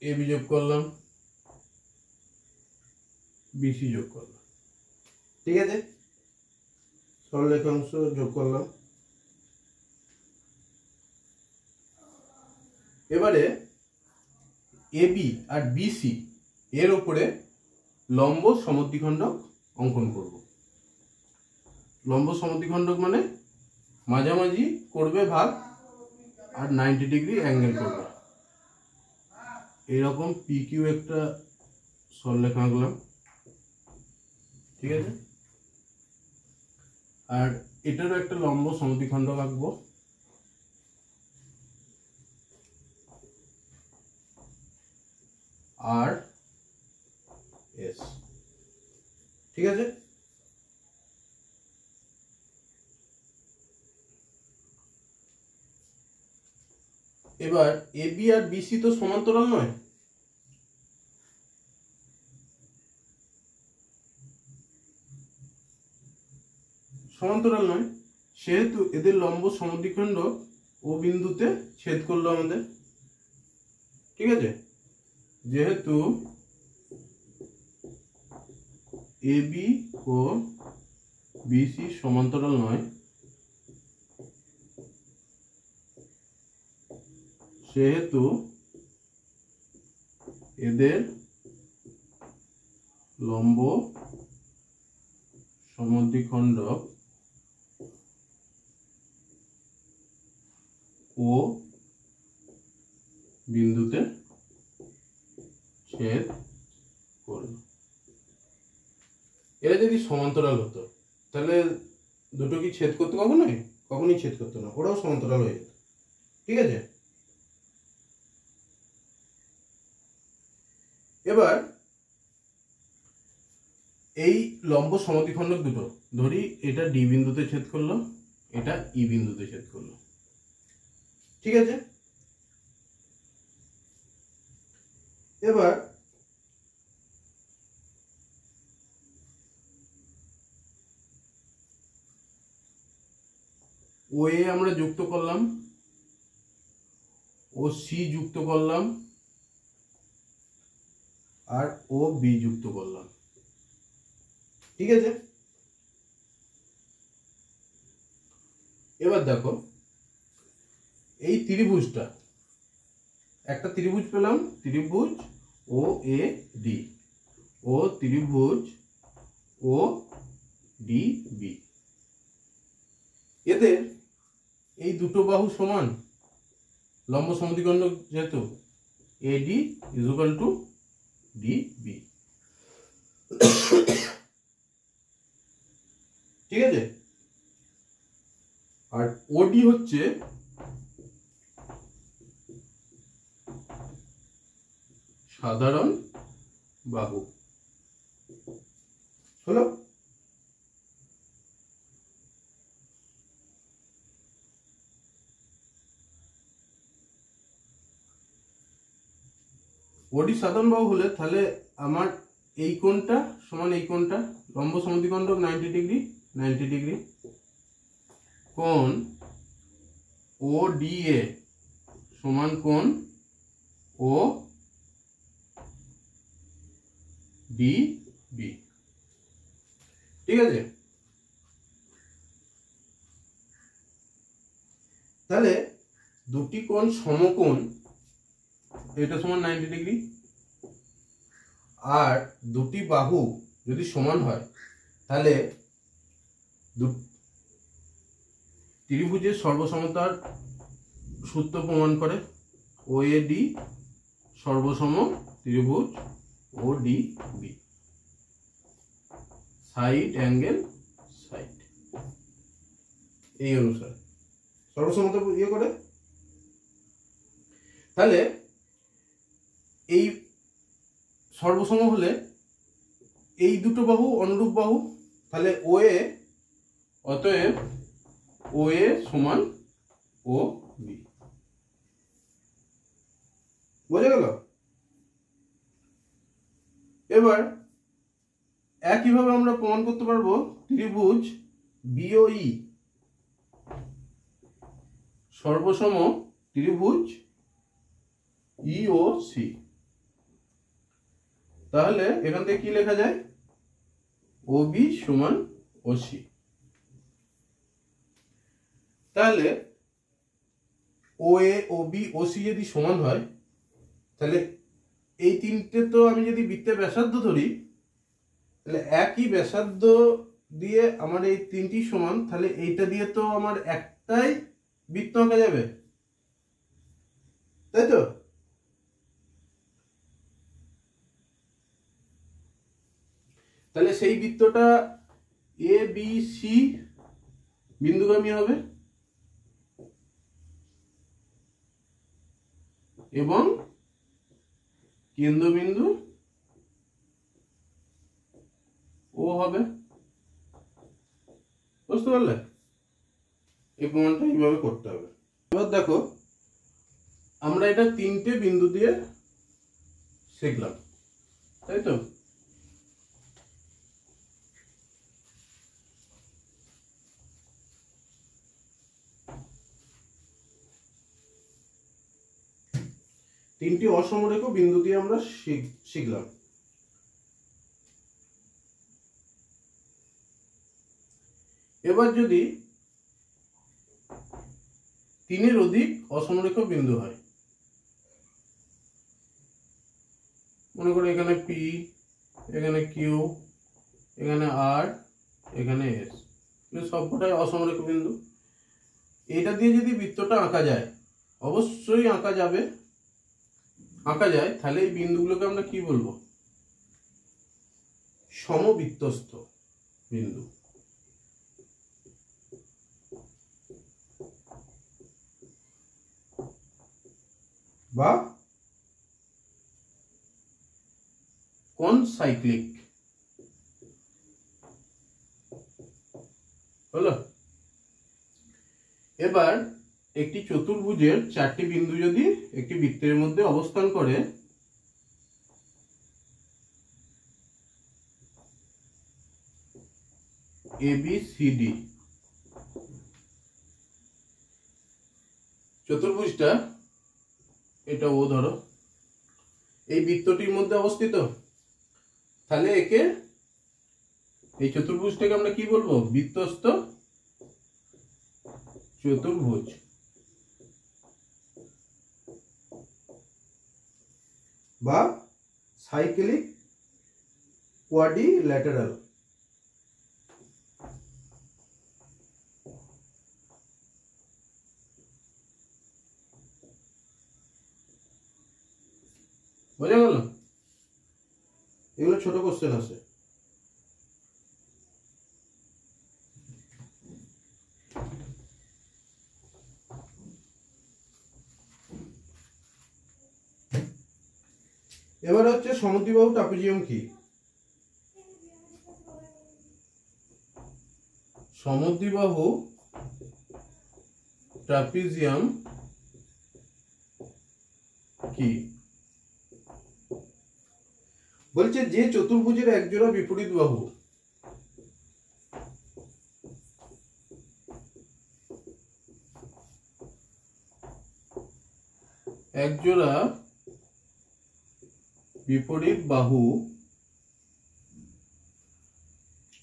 AB যোগ করলাম, BC যোগ করলাম। ঠিক আছে, সরলরেখাংশ যোগ করলাম। এবারে AB আর BC এর উপরে লম্ব সমদ্বিখণ্ডক অঙ্কন করব। লম্ব সমদ্বিখণ্ডক মানে মাঝামাঝি করবে ভাগ আর 90 ডিগ্রি অ্যাঙ্গেল করবে। এইরকম PQ একটা সরলরেখা আঁকলাম। ঠিক আছে, আর এটারও একটা লম্ব সমদ্বিখণ্ডক আঁকবো। আর এস। ঠিক আছে, এবার AB আর BC তো সমান্তরাল নয়, সেহেতু এদের লম্ব সমদ্বিখণ্ডক ও বিন্দুতে ছেদ করলো আমাদের। ঠিক আছে, যেহেতু AB ও BC সমান্তরাল নয়, সেহেতু এদের লম্ব সমদ্বিখণ্ডক ও বিন্দুতে ছেদ করবে। এরা যদি সমান্তরাল হতো তাহলে দুটো কি ছেদ করতো? কখনোই ছেদ করতো না, ওরাও সমান্তরাল হয়ে যেত। ঠিক আছে, এবার এই লম্ব সমদ্বিখণ্ডক দুটো ধরি, এটা D বিন্দুতে ছেদ করলো, এটা E বিন্দুতে ছেদ করলো। ঠিক আছে, এবার OA আমরা যুক্ত করলাম, OC যুক্ত করলাম, আর OB যুক্ত করলাম। ঠিক আছে, এবার দেখো এই ত্রিভুজটা, একটা ত্রিভুজ পেলাম, ত্রিভুজ OAD ও ত্রিভুজ ODB। এদের এই দুটো বাহু সমান, লম্ব সমদ্বিখণ্ডক যেহেতু, AD = DB। ঠিক আছে, আর OD হচ্ছে সাধারণ বাহু। হলো? OD সাধারণ বাহু হলে তাহলে আমার এই কোণটা সমান এই কোণটা, লম্ব সমদ্বিখণ্ডক 90 ডিগ্রি, 90 ডিগ্রি, কোণ ও ডি এ সমান কোণ ও ডি বি। ঠিক আছে, তাহলে দুটি কোণ সমকোণ, এটা সমান 90 ডিগ্রি, আর দুটি বাহু যদি সমান হয় তাহলে ত্রিভুজের সর্বসমতার সূত্র প্রমাণ করে ও এ ডি সর্বসম ত্রিভুজ O D B, side angle side, এই অনুসারে সর্বসমতা ইয়ে করে। তাহলে এই সর্বসম হলে এই দুটো বাহু অনুরূপ বাহু, তাহলে ও এ, অতএব ও এ সমান ও বি। বোঝা গেল? এবার একইভাবে আমরা প্রমাণ করতে পারবো ত্রিভুজ বিওই সর্বসম ত্রিভুজ ইওসি। তাহলে এখান থেকে কি লেখা যায়? ও বি সমান ওসি। তাহলে ও এ, ও বি, ও সি যদি সমান হয়, তাহলে এই তিনটে তো আমি যদি বৃত্তের ব্যাসার্ধ ধরি, তাহলে একই ব্যাসার্ধ দিয়ে আমার এই তিনটি সমান, তাহলে এইটা দিয়ে তো আমার একটাই বৃত্ত আঁকা যাবে, তাই তো? তাহলে সেই বৃত্তটা এ বি সি বিন্দুগামী হবে এবং কেন্দ্রবিন্দু ও হবে। বুঝতে পারলে? এই প্রমাণটা এইভাবে করতে হবে। এবার দেখো, আমরা এটা তিনটে বিন্দু দিয়ে শিখলাম, তাই তো? তিনটি অসমরেখ বিন্দু দিয়ে আমরা শিখলাম। এবার যদি তিনের অধিক অসমরেখ বিন্দু হয়, মনে করো এখানে পি, এখানে কিউ, এখানে আর, এখানে এস, সবকটাই অসমরেখ বিন্দু। এটা দিয়ে যদি বৃত্তটা আঁকা যায়, অবশ্যই আঁকা যায়, তাহলে এই বিন্দুগুলোকে আমরা কি বলবো? সমবৃত্তস্থ বিন্দু বা কনসাইক্লিক। হলো? এবার একটি চতুর্ভুজের চারটি বিন্দু যদি একটি বৃত্তের মধ্যে অবস্থান করে, এ বি সি ডি, চতুর্ভুজটা এটা ও ধরো এই বৃত্তটির মধ্যে অবস্থিত, তাহলে একে, এই চতুর্ভুজটাকে আমরা কি বলবো? বৃত্তস্থ চতুর্ভুজ বা সাইক্লিক কোয়াড্রিল্যাটারাল। বোঝা গেল? এগুলো ছোট কোশ্চেন আছে। এবার হচ্ছে সমদ্বিবাহু ট্রাপিজিয়াম কি? সমদ্বিবাহু ট্রাপিজিয়াম কি? বলছে যে চতুর্ভুজের একজোড়া বিপরীত বাহু একজোড়া বিপরীত বাহু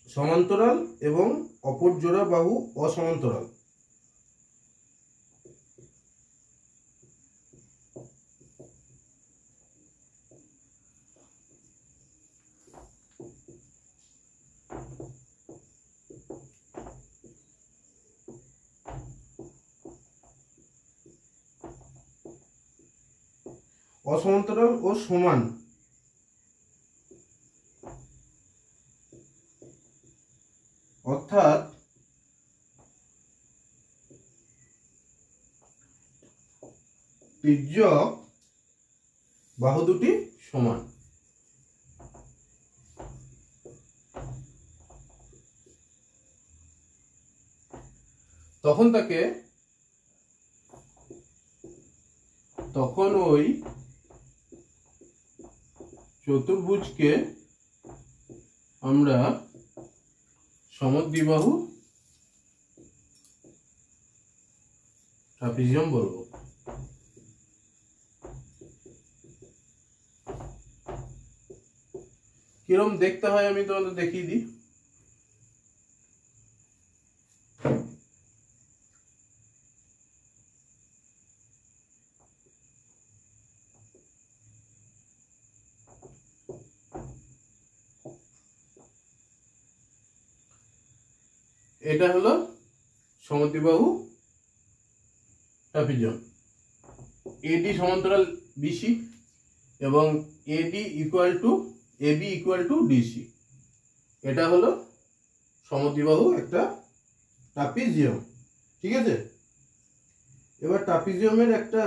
সমান্তরাল এবং অপর জোড়া বাহু অসমান্তরাল। অসমান্তরাল ও সমান অর্থাৎ তির্যক বাহু দুটি সমান। তখন ওই চতুর্ভুজকে আমরা সমদ্বিবাহু ট্রাপিজিয়াম বলবো। কিরকম দেখতে হয় আমি তোমাদের দেখিয়ে দিই। এটা হলো সমদ্বিবাহু ট্রাপিজিয়াম। এডি সমান্তরাল বিসি এবং AD equal to AB equal to DC. এটা হলো সমদ্বিবাহু একটা ট্রাপিজিয়াম। ঠিক আছে, এবার ট্রাপিজিয়ামের একটা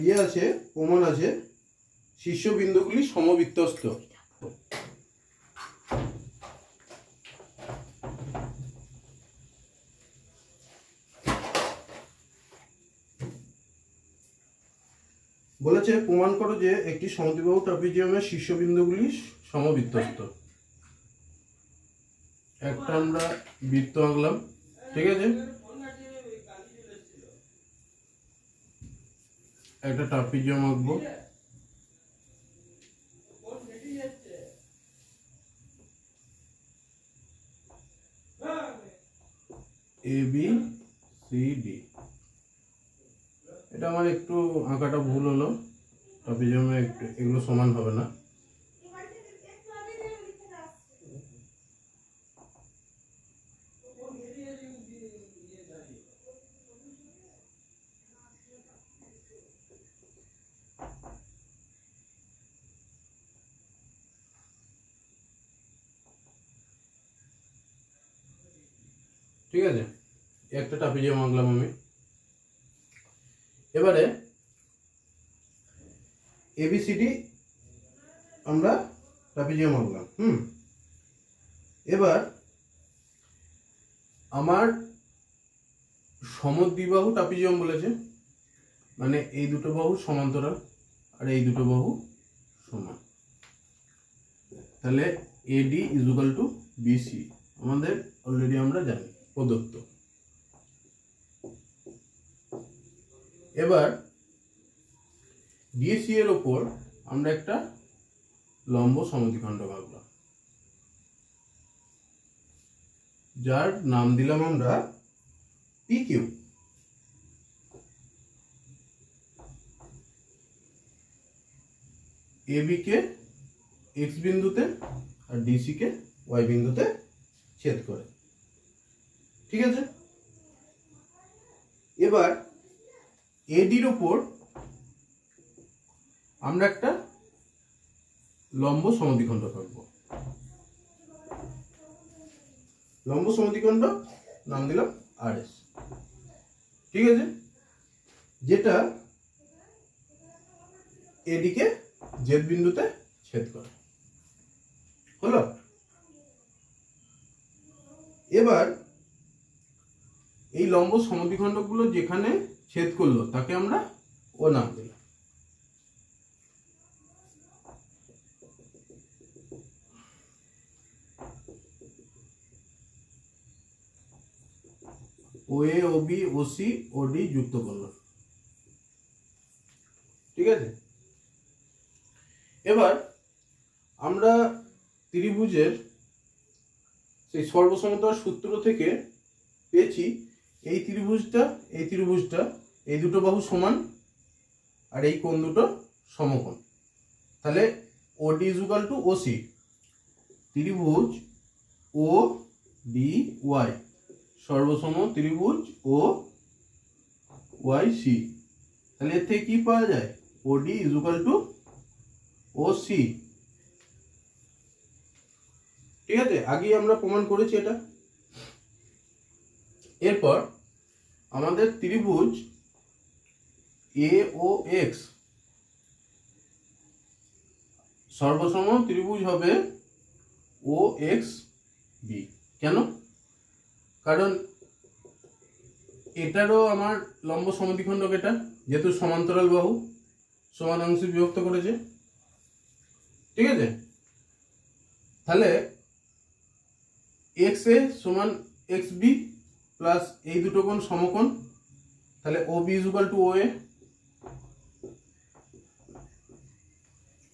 ইয়ে আছে, প্রমাণ আছে, শীর্ষবিন্দুগুলি সমবৃত্তস্থ। বলেছে প্রমাণ করো যে একটি সমদ্বিবাহু ট্রাপিজিয়ামের শীর্ষবিন্দুগুলি সমবৃত্তস্থ। একটা আমরা বৃত্ত আঁকলাম, ঠিক আছে, একটা ট্রাপিজিয়াম আঁকবো। A B C D. এটা আমার একটু আঁকাটা ভুল হলো, ট্রাপিজিয়ামে এগুলো সমান হবে না। ঠিক আছে, একটা ট্রাপিজিয়াম আঁকলাম আমি। এবারে এবিসিডি আমরা ট্রাপিজিয়াম আঁকলাম। এবার আমার সমদ্বিবাহু ট্রাপিজিয়াম বলেছে, মানে এই দুটো বাহু সমান্তরাল আর এই দুটো বাহু সমান। তাহলে AD is equal to BC আমাদের অলরেডি আমরা জানি, প্রদত্ত। এবার ডিসি এর ওপর আমরা একটা লম্ব সমদ্বিখণ্ডক আঁকলাম, যার নাম দিলাম আমরা পি কিউ। এবি কে এক্স বিন্দুতে আর ডিসি কে ওয়াই বিন্দুতে ছেদ করে। ঠিক আছে, এবার এডির উপর আমরা একটা লম্ব সমদ্বিখণ্ডক আঁকবো। লম্ব সমদ্বিখণ্ডক নাম দিলাম আর এস। ঠিক আছে, যেটা এডিকে জেড বিন্দুতে ছেদ করে। হলো, এবার এই লম্ব সমদ্বিখণ্ডকগুলো যেখানে ছেদ করলো তাকে আমরা ও নাম দিলাম। ও OA OB OC OD যুক্ত করলাম। ঠিক আছে, এবার আমরা ত্রিভুজের সেই সর্বসমতার সূত্র থেকে পেয়েছি এই ত্রিভুজটা এই দুটো বাহু সমান আর এই কোণ দুটো সমকোণ। তাহলে OD = OC, ত্রিভুজ ODY সর্বসম ত্রিভুজ OYC। তাহলে এর থেকে কি পাওয়া যায়? OD = OC। ঠিক আছে, আগে আমরা প্রমাণ করেছি এটা। এরপর আমাদের ত্রিভুজ AOX সর্বসম ত্রিভুজ হবে OXB। কেন? কারণ এটারও আমার লম্ব সমদ্বিখণ্ডক, এটা যেহেতু সমান্তরাল বাহু সমান অংশে বিভক্ত করেছে। ঠিক আছে, তাহলে XA = XB প্লাস এই দুটো কোণ সমকোণ, তাহলে OB = OA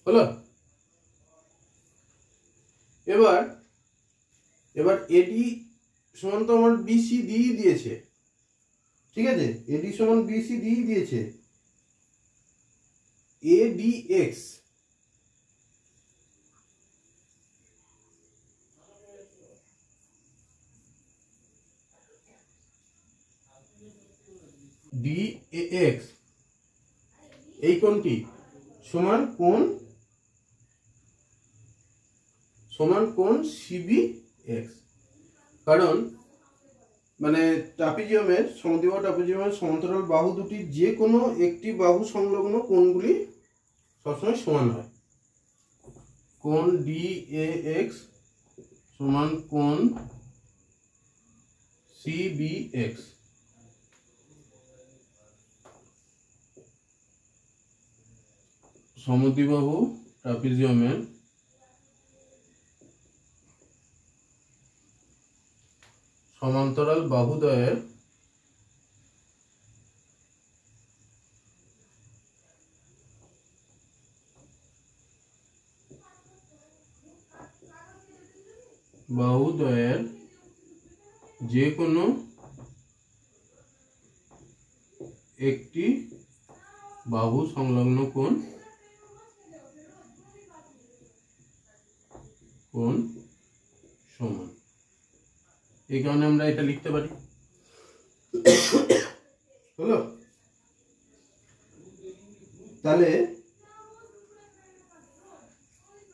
হলো। এবার AD সমান তো আমার BC দিয়ে দিয়েছে। ঠিক আছে, AD সমান BC দিয়ে দিয়েছে। ADX DAX এই কোণটি সমান কোণ CBX। কারণ মানে ট্রাপিজিয়ামের সমদ্বিবাহু ট্রাপিজিয়ামের সমান্তরাল বাহু দুটির যে কোনো একটি বাহু সংলগ্ন কোণগুলি সবসময় সমান হয়। কোণ DAX সমান কোণ CBX। সমদ্বিবাহু ট্রাপিজিয়ামের সমান্তরাল বাহুদ্বয়ের যে কোনো একটি বাহু সংলগ্ন কোণ সমান। এই কারণে আমরা এটা লিখতে পারি। হলো, তাহলে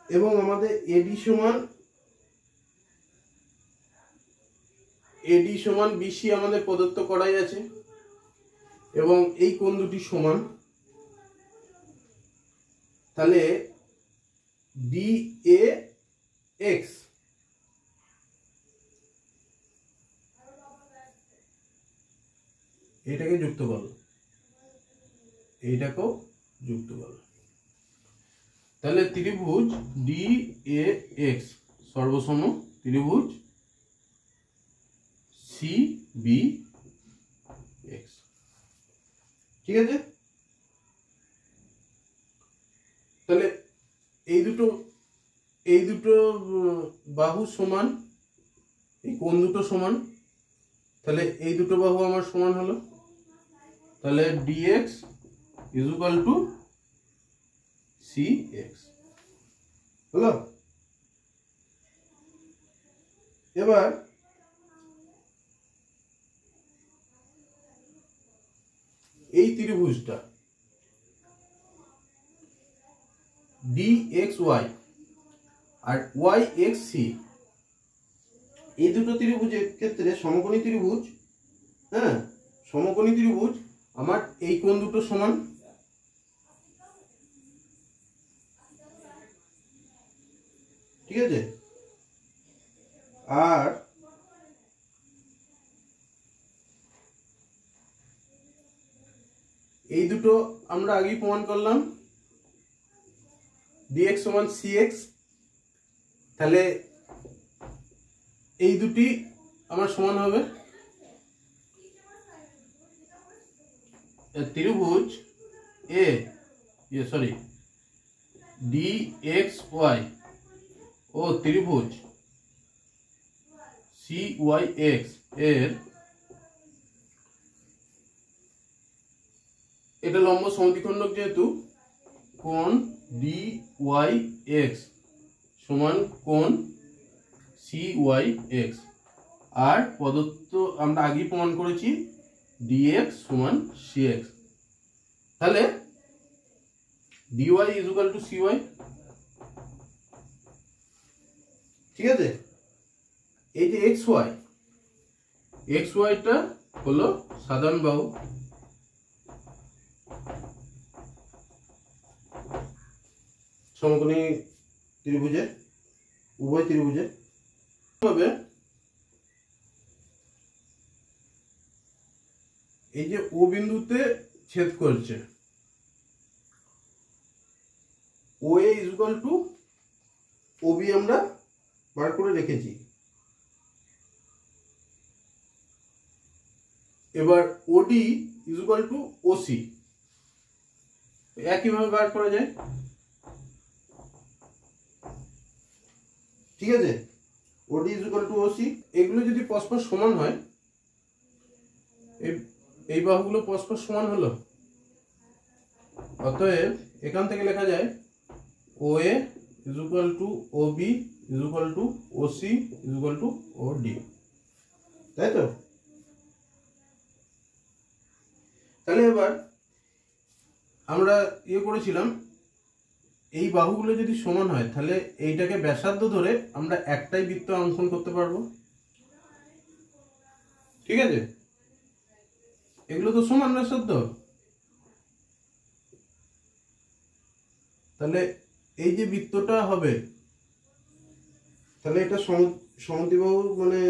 এবং আমাদের AD সমান BC আমাদের প্রদত্ত করাই আছে এবং এই কোণ দুটি সমান। তাহলে DAX এটাকে যুক্ত করো, এইটাকেও যুক্ত করো। তাহলে ত্রিভুজ DAX সর্বসম ত্রিভুজ CBX। ঠিক আছে, তাহলে এই দুটো বাহু সমান, এই কোণ দুটো সমান, তাহলে এই দুটো বাহু আমার সমান হলো। তাহলে DX = CX হলো। এবার এই ত্রিভুজটা DXY আর YXC এই দুটো ত্রিভুজের ক্ষেত্রে সমকোণী ত্রিভুজ, হ্যাঁ সমকোণী ত্রিভুজ আমার এই কোণ দুটো সমান। ঠিক আছে, আর এই দুটো আমরা আগেই প্রমাণ করলাম DX = CX। তাহলে এই দুটি আমার সমান হবে। ত্রিভুজ এ DXY ও ত্রিভুজ CYX এর এটা লম্ব সমদ্বিখণ্ডক যেহেতু কোণ DYX সমান কোণ CYX আর প্রদত্ত আমরা আগেই প্রমাণ করেছি DX সমান CX। তাহলে DY is equal to CY, ঠিক আছে। এই যে XY টা হলো সাধারণ বাহু, সমকোণী ত্রিভুজের উভয় ত্রিভুজের তবে এই যে ও বিন্দুতে ছেদ করছে OA is equal to OB আমরা বার করে রেখেছি। এবার OD is equal to OC একইভাবে বার করা যায়, ঠিক আছে। OD is equal to OC এগুলো যদি পরস্পর সমান হয়, এই বাহুগুলো পরস্পর সমান হলো, অতএব এখান থেকে লেখা যায় OA is equal to OB is equal to OC is equal to OD, তাই তো। তাহলে এবার আমরা করেছিলাম এই বাহুগুলো যদি সমান হয় তাহলে এইটাকে ব্যাসার্ধ ধরে আমরা একটাই বৃত্ত অঙ্কন করতে পারবো, ঠিক আছে। এগুলো তো সমান ব্যাসার্ধ, তাহলে এই যে বৃত্তটা হবে তাহলে এটা সমদ্বিবাহু মানে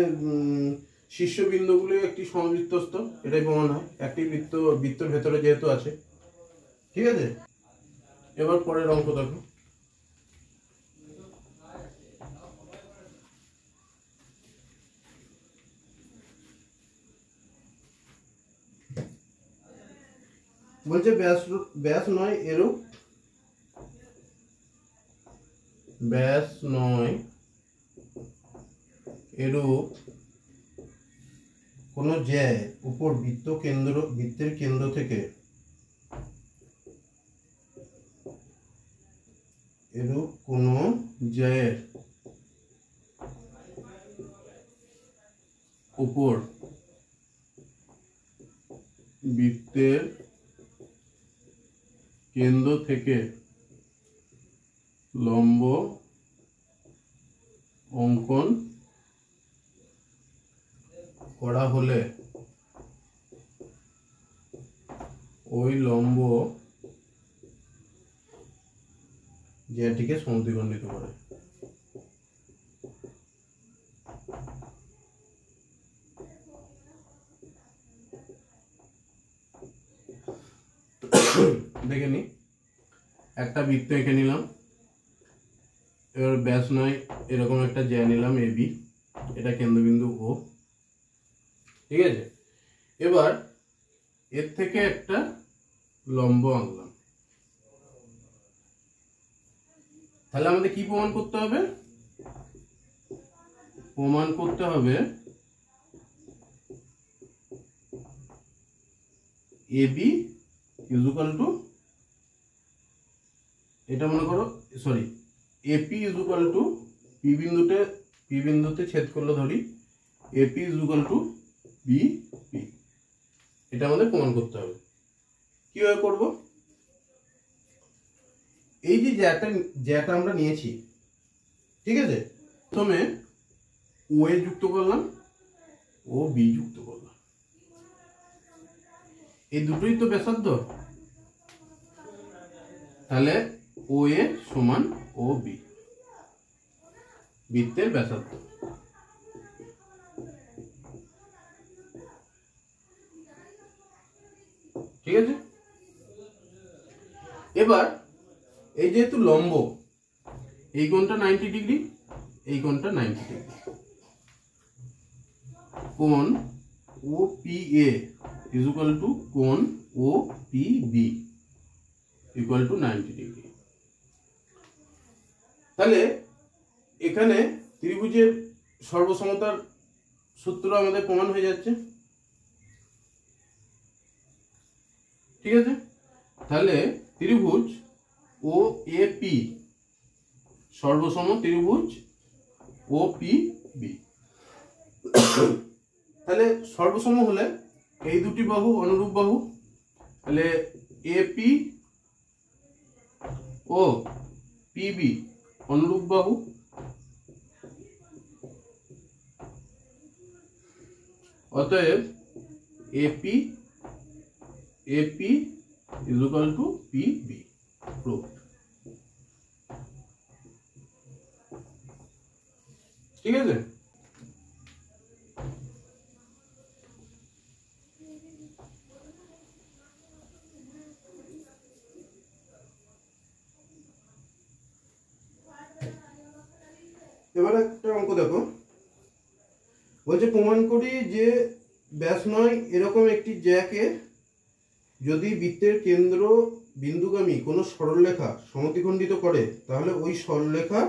শীর্ষবিন্দুগুলো একটি সমবৃত্তস্থ, এটাই প্রমাণ হয় একটি বৃত্তের ভেতরে যেহেতু আছে, ঠিক আছে। এবার পরের অঙ্ক দেখো। বলছে ব্যাস নয় এরূপ কোন জ্যায়ের উপর বৃত্তের কেন্দ্র থেকে এরূপ কোন জ্যায়ের উপর বৃত্তের কেন্দ্র থেকে লম্ব অঙ্কন করা হলে ওই লম্ব যেটিকে সমদ্বিখণ্ডিত করে। দেখে নি, একটা বৃত্ত এঁকে নিলাম, এবার ব্যাস নয় এরকম একটা জ্যা নিলাম AB, এটা কেন্দ্রবিন্দু O, ঠিক আছে। এবার এর থেকে একটা লম্ব আঁকলাম, তাহলে আমাদের কি প্রমাণ করতে হবে? প্রমাণ করতে হবে AB is equal to, এটা মনে করো AP is equal to P বিন্দুতে ছেদ করলো ধরি, AP is equal to BP, এটা আমাদের প্রমাণ করতে হবে। কিভাবে করব? এই যে জ্যাটা আমরা নিয়েছি, ঠিক আছে, প্রথমে OA যুক্ত করলাম, OB যুক্ত করলাম, এই দুটোই তো ব্যাসার্ধ, তাহলে OA সমান OB বৃত্তের ব্যাসার্ধ, ঠিক আছে। এবার এই যেহেতু লম্ব, এই কোণটা 90 ডিগ্রি, এই কোণটা 90 ডিগ্রি, কোণ OPA ইজ ইকুয়াল টু কোণ O P B equal to 90 degree. তাহলে এখানে ত্রিভুজের সর্বসমতার সূত্র আমাদের প্রমাণ হয়ে যাচ্ছে। ঠিক আছে, তাহলে ত্রিভুজ ও এ পি সর্বসম ত্রিভুজ ও পি বি। তাহলে সর্বসম হলে এই দুটি বাহু অনুরূপ বাহু, তাহলে এপি ও পিবি অনুরূপ বাহু, অতএব AP is equal to PB. Proof. ঠিক আছে, এবার একটা অঙ্ক দেখো, বলছে প্রমাণ করি যে ব্যাস নয় এরকম একটি জ্যাকে যদি বৃত্তের কেন্দ্র বিন্দুগামী কোনো সরলরেখা সমদ্বিখণ্ডিত করে তাহলে ওই সরলরেখা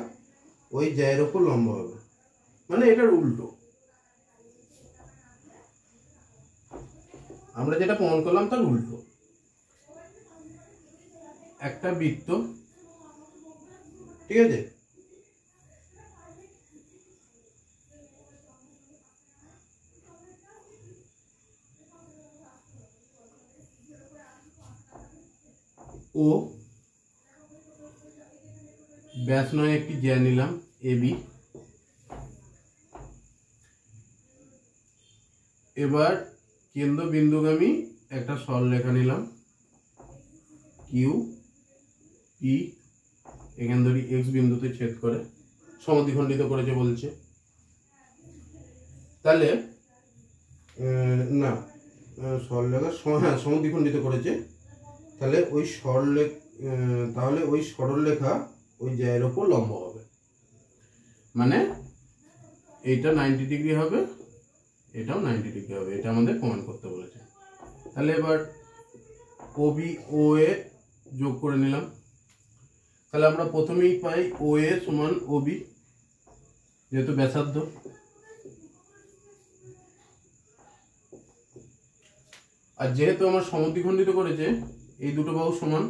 ওই জ্যায়ের ওপর লম্ব হবে। মানে এটার উল্টো, আমরা যেটা প্রমাণ করলাম তার উল্টো। একটা বৃত্ত, ঠিক আছে, ও ব্যাস নয় একটি জ্যা নিলাম এবি। এবার কেন্দ্র বিন্দুগামী একটা সরলরেখা নিলাম কিউ পি, এখান ধরি এক্স বিন্দুতে ছেদ করে সমদ্বিখণ্ডিত করেছে বলছে। তাহলে না, সরলরেখা হ্যাঁ সমদ্বিখণ্ডিত করেছে, তাহলে ওই সরলরেখা ওই জ্যায়ের ওপর লম্ব হবে। মানে এইটা 90 ডিগ্রি হবে, এটাও 90 ডিগ্রি হবে, এটা আমাদের প্রমাণ করতে বলেছে। তাহলে এবার ওবি ও এ যোগ করে নিলাম। তাহলে আমরা প্রথমেই পাই ও এ সমান ওবি, যেহেতু ব্যাসার্ধ। আর যেহেতু আমার সমদ্বিখণ্ডিত করেছে এই দুটো বাহু সমান,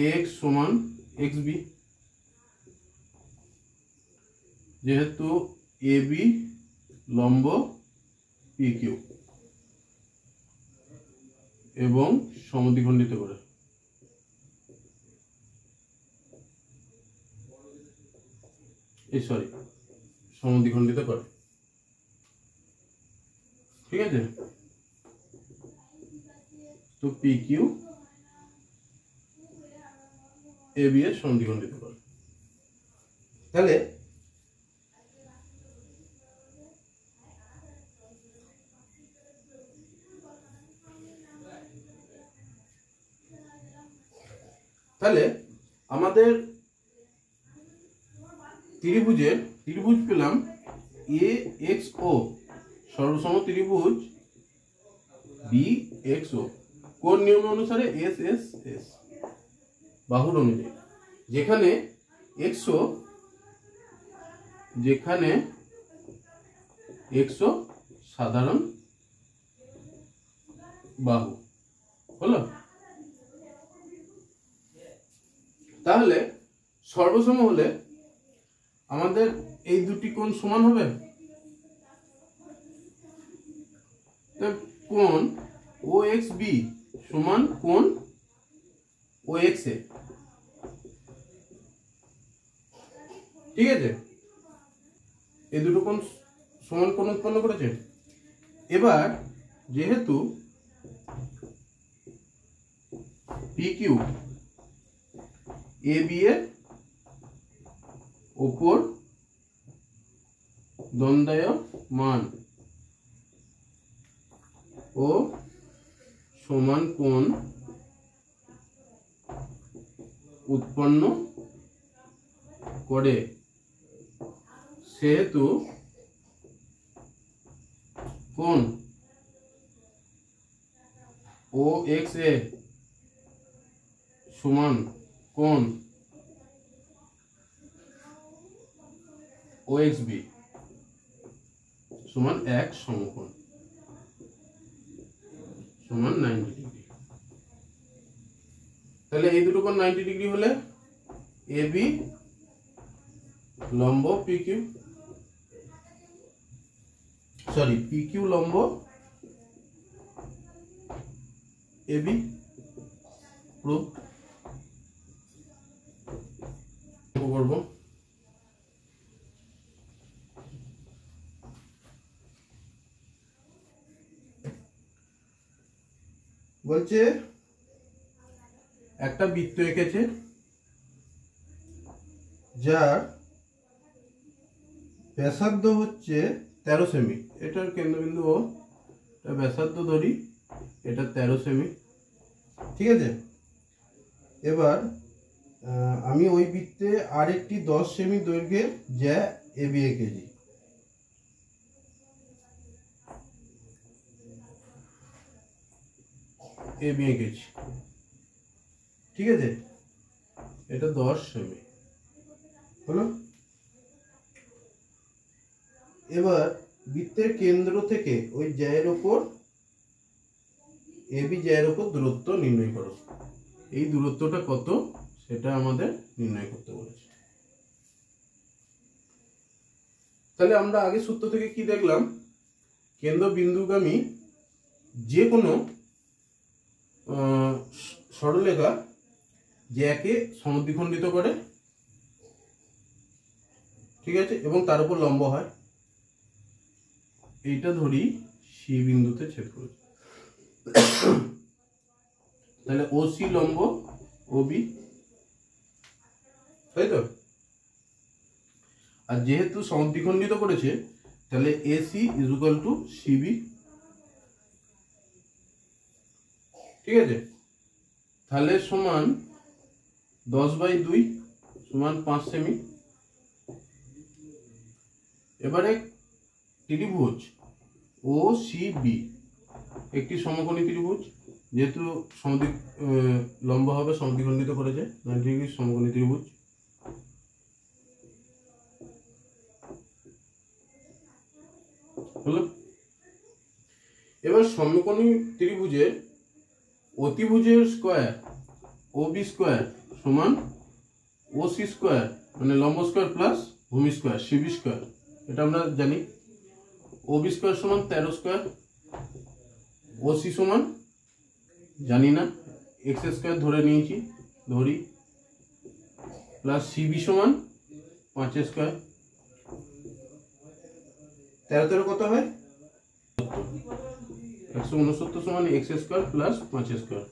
এক্স সমান এক্স বি, যেহেতু এ বি লম্ব পি কিউ এবং সমদ্বিখণ্ডিত করে। সমদ্বিখণ্ডিত করে। ঠিক আছে, তো পি কিউ এ বি এর সমদ্বিখণ্ডিত করে। তাহলে আমাদের ত্রিভুজ পেলাম এ এক্স ও সর্বসম ত্রিভুজ বি এক্স ও কোন নিয়ম অনুসারে এস এস এস বাহুর অনুযায়ী, যেখানে এক্স ও সাধারণ বাহু হলো। তাহলে সর্বসম হলে আমাদের এই দুটি কোণ সমান হবে। কোণ ও এক্স বি সমান কোণ ও এক্স এ। ঠিক আছে, এই দুটো কোণ সমান কোণ উৎপন্ন করেছে। এবার যেহেতু পি কিউ এ বি এর উপর দণ্ডায়মান ও সমান কোণ উৎপন্ন করে, সেহেতু কোণ ও এক্স এ সমান কোণ ও এক্স বি সমান এক সমকোণ সমান 90 ডিগ্রি। তাহলে এই দুটো কোণ 90 ডিগ্রি হলে এ বি লম্ব P Q, sorry P Q লম্ব এ বি প্রুফ করব। বলছে একটা বৃত্ত এঁকেছে যার ব্যাসার্ধ হচ্ছে 13 সেমি, এটার কেন্দ্রবিন্দু ও, এটা ব্যাসার্ধ ধরি, এটা 13 সেমি, ঠিক আছে। এবার আমি ওই বৃত্তে আরেকটি 10 সেমি দৈর্ঘ্যের জ্যা এবি এঁকেছি। এবি এঁকেছি, ঠিক আছে, এটা 10 সেমি হলো। এবার বৃত্তের কেন্দ্র থেকে ওই জ্যায়ের ওপর এবি জ্যায়ের ওপর দূরত্ব নির্ণয় করো। এই দূরত্বটা কত সেটা আমাদের নির্ণয় করতে বলেছে। তাহলে আমরা আগে সূত্র থেকে কি দেখলাম, কেন্দ্র বিন্দুগামী যে কোনো সরলরেখা জ্যাকে সমদ্বিখণ্ডিত করে, ঠিক আছে, এবং তার উপর লম্ব হয়। এইটা ধরি সি বিন্দুতে ছেদ করেছে, তাহলে ও সি লম্ব ও বি, তাই তো। আর যেহেতু সমদ্বিখণ্ডিত করেছে তাহলে AC is equal to CB, ঠিক আছে। তাহলে সমান 10/2 সমান 5 সেমি। এবারে ত্রিভুজ ও সি বি একটি সমকোণী ত্রিভুজ, যেহেতু লম্ব হবে সমদ্বিখণ্ডিত করেছে 90 ডিগ্রি, সমকোণী ত্রিভুজ। হলো। এবার সমকোণী ত্রিভুজের অতিভুজের স্কয়ার ও বি স্কয়ার সমান ও সি স্কয়ার, মানে লম্ব স্কয়ার প্লাস ভূমি স্কয়ার সিবি স্কয়ার, এটা আমরা জানি। ও বি স্কয়ার সমান 13 স্কয়ার, ও সি সমান জানি না, এক্স স্কয়ার ধরে নিয়েছি, ধরি, প্লাস সিবি সমান 5 স্কয়ার। 13 কত হয় 169 সমান এক্স স্কয়ার প্লাস 5 স্কয়ার,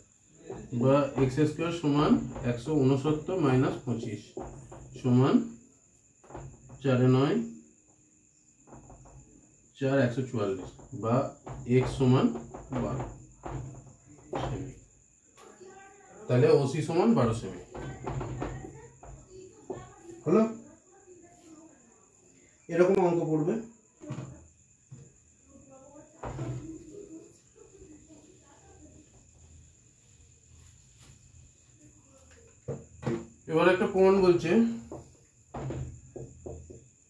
বা এক্স স্কয়ার সমান 169 মাইনাস 25 সমান 4×9 4 144, বা এক্স সমান 12 সেমি। তাহলে ওসি সমান 12 সেমি হলো। এরকম অঙ্ক পড়বে। এবার একটা প্রমাণ বলছে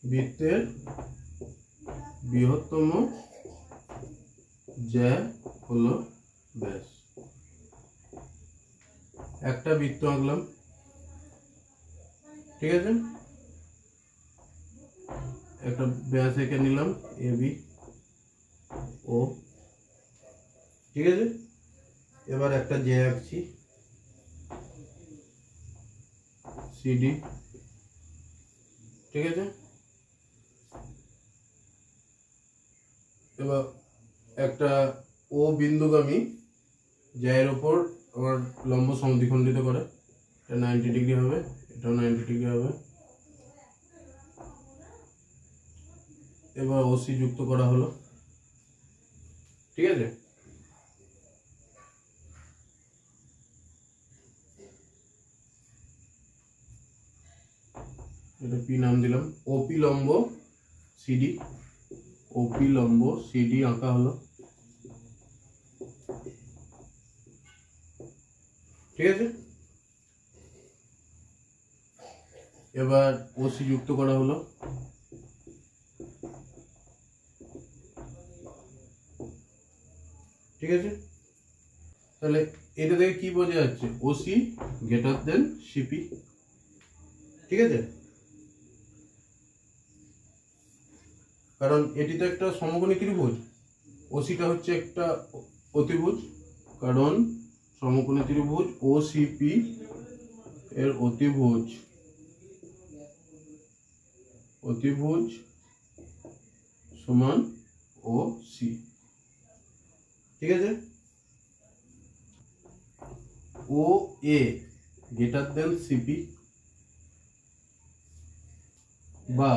বৃত্তের বৃহত্তম জ্যা হলো ব্যাস। একটা বৃত্ত আঁকলাম, ঠিক আছে, একটা ব্যাস এঁকে নিলাম এ বি ও, ঠিক আছে। এবার একটা জ্যা আঁকছি সিডি, ঠিক আছে। এবার একটা ও বিন্দুগামী জ্যায়ের ওপর আমার লম্ব সমদ্বিখণ্ডিত করে, এটা 90 ডিগ্রি হবে, এটাও 90 ডিগ্রি হবে। এবার ওসি যুক্ত করা হলো, ঠিক আছে। এটা পি নাম দিলাম, ওপি লম্ব সিডি, ওপি লম্ব সিডি আঁকা হলো। ঠিক আছে। এবার ওসি যুক্ত করা হলো। ঠিক আছে, তাহলে এটা থেকে কি বোঝা যাচ্ছে? OC greater than CP. ঠিক আছে, কারণ এটি তো একটা সমকোণী ত্রিভুজ, ওসিটা হচ্ছে একটা অতিভুজ, কারণ সমকোণী ত্রিভুজ ওসিপি এর অতিভুজ সমান ওসি। ঠিক আছে, O A greater than C P বা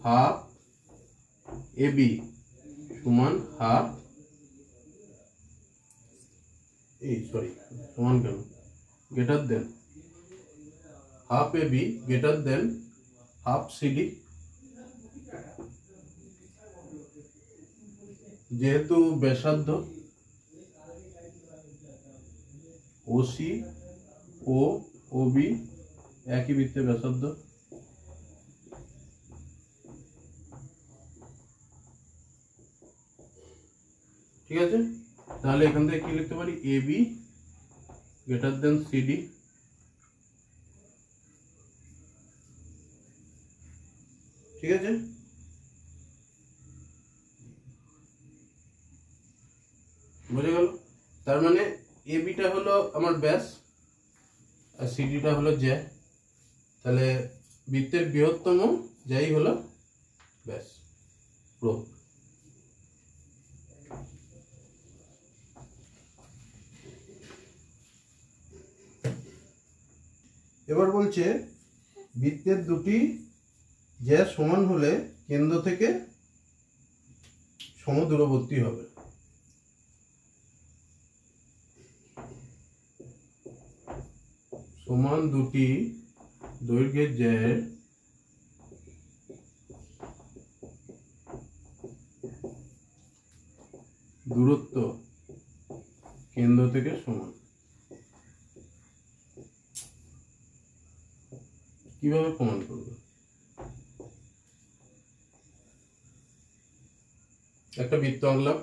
হাফ এ বি সমান হাফ সমান কেন greater than half A B greater than half C D. যেহেতু ব্যাসার্ধ ওসি ও ওবি একই বৃত্তের ব্যাসার্ধ, ঠিক আছে, তাহলে এখান থেকে কি লিখতে পারি? এ বি গ্রেটার দেন সিডি। ঠিক আছে, বুঝে গেল? তার মানে এ বিটা হলো আমার ব্যাস আর সিডিটা হলো জ্যা, তাহলে বৃত্তের বৃহত্তম যাই হলো ব্যাস প্রো। এবার বলছে বৃত্তের দুটি জ্যা সমান হলে কেন্দ্র থেকে সমদূরবর্তী হবে। সমান দুটি দৈর্ঘ্যের জ্যায়ের দূরত্ব কেন্দ্র থেকে সমান। কিভাবে প্রমাণ করবে? একটা বৃত্ত আঁকলাম,